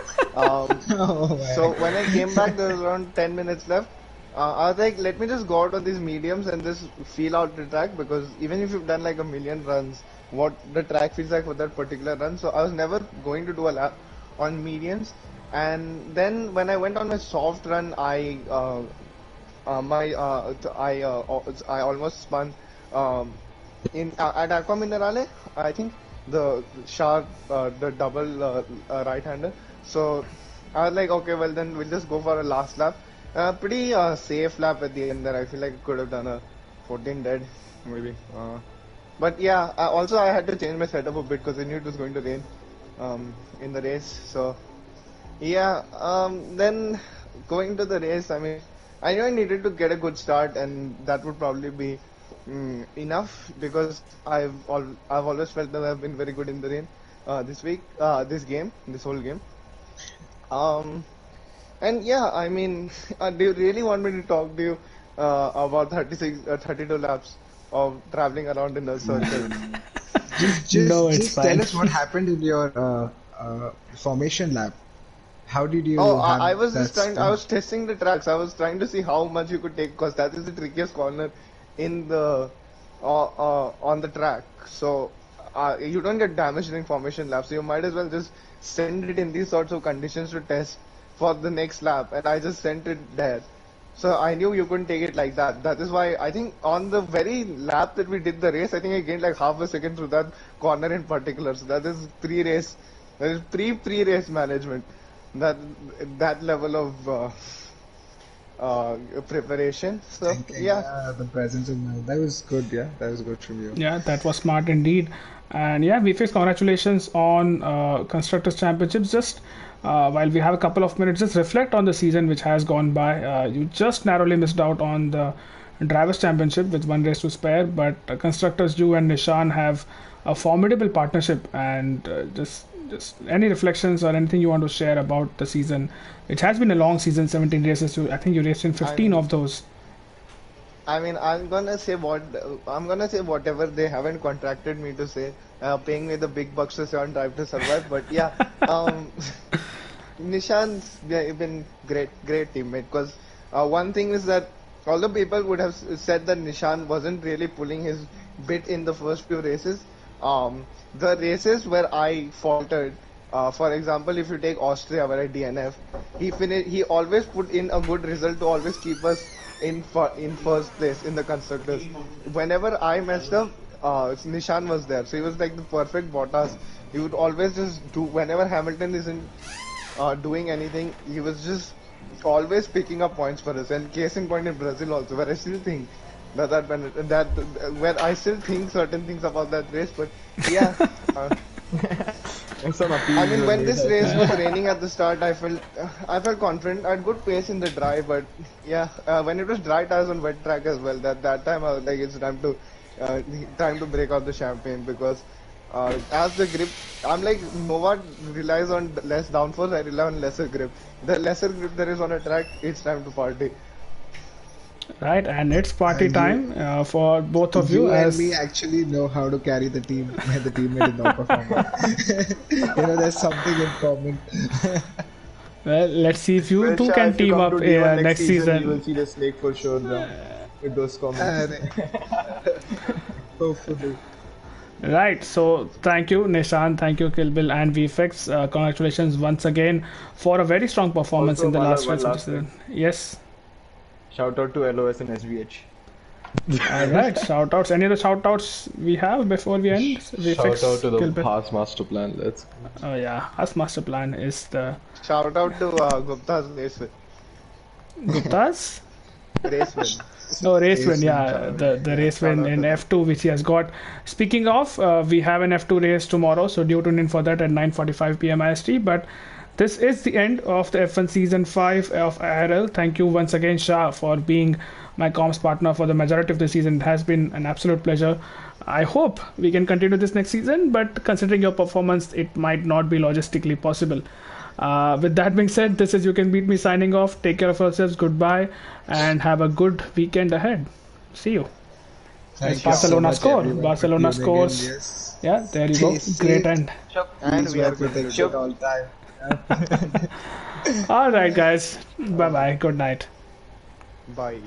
So when I came back, there was around 10 minutes left. I was like, let me just go out on these mediums and just feel out the track, because even if you've done like a million runs, what the track feels like for that particular run. So I was never going to do a lap on mediums. And then when I went on my soft run, I almost spun in at Aqua Minerale, I think. The sharp, the double right-hander. So I was like, okay, well then we'll just go for a last lap. Pretty safe lap at the end there. I feel like I could have done a 14 dead, maybe. But yeah, also I had to change my setup a bit because I knew it was going to rain in the race. So yeah, then going to the race, I mean, I knew I needed to get a good start, and that would probably be enough, because I've always felt that I've been very good in the rain this whole game. And yeah, I mean, do you really want me to talk to you about 32 laps of traveling around in a circle? Just tell us what happened in your formation lap. How did you? I was just trying. I was testing the tracks. I was trying to see how much you could take, because that is the trickiest corner in the on the track. So you don't get damaged in formation laps, so you might as well just send it in these sorts of conditions to test for the next lap, and I just sent it there. So I knew you couldn't take it like that. That is why I think on the very lap that we did the race, I think I gained like half a second through that corner in particular. So that is pre-race management. That level of preparation. So yeah, the presence of mind. That was good. Yeah, that was good from you. Yeah, that was smart indeed. And yeah, VFX, congratulations on Constructors Championships. Just while we have a couple of minutes, just reflect on the season which has gone by. You just narrowly missed out on the Drivers' Championship with one race to spare, but Constructors, you and Nishan have a formidable partnership. And just any reflections or anything you want to share about the season? It has been a long season, 17 races. I think you raced in 15 of those. I mean, I'm gonna say whatever they haven't contracted me to say, paying me the big bucks to say on Drive to Survive. But yeah, Nishan's been great teammate. Because one thing is that although people would have said that Nishan wasn't really pulling his bit in the first few races, the races where I faltered, for example, if you take Austria where I DNF, he always put in a good result to always keep us in first place in the constructors. Whenever I messed up, Nishan was there, so he was like the perfect Bottas. He would always just do, whenever Hamilton isn't doing anything, he was just always picking up points for us. And case in point in Brazil also, where I still think where I still think certain things about that race, but yeah. I mean, when this race was raining at the start, I felt confident. I had good pace in the dry, but yeah, when it was dry tires on wet track as well, that time I was like, it's time to break out the champagne, because as the grip, I'm like Nova relies on less downforce. I rely on lesser grip. The lesser grip there is on a track, it's time to party. Right, and it's party And time for both of you you and me as actually know how to carry the team when the teammate is not performing. There's something in common. well. Let's see if you Well, two Shah, can if you team come up to D1 next you season. will see the snake for sure now with those comments. Hopefully. Right, so thank you, Nishan, thank you, Kilbil and VFX. Congratulations once again for a very strong performance Also, in the Mala, last one race of the last season. thing. Yes. Shout out to LOS and SVH. Alright, shout outs. Any other shout outs we have before we end? Shout out to the Kilbil. Haas master plan. Let's go. Oh, yeah, us master plan is the Shout out to Gupta's race win. Gupta's. Race win. No, race win, Race win, yeah, the race shout win out in to them. F2 which he has got. Speaking of, we have an F2 race tomorrow, so do tune in for that at 9:45 p.m. IST. But this is the end of the F1 season 5 of IRL. Thank you once again, Shah, for being my comms partner for the majority of the season. It has been an absolute pleasure. I hope we can continue this next season, but considering your performance, it might not be logistically possible. With that being said, this is You Can Beat Me signing off. Take care of yourselves. Goodbye, and have a good weekend ahead. See you. Thank you Barcelona so much, score. everyone, for Barcelona tuning in. scores. Yes. Yeah, there you go. Stay Great safe. end. And Please we are wear good. protection all time. All right, guys. Bye bye. Good night. Bye.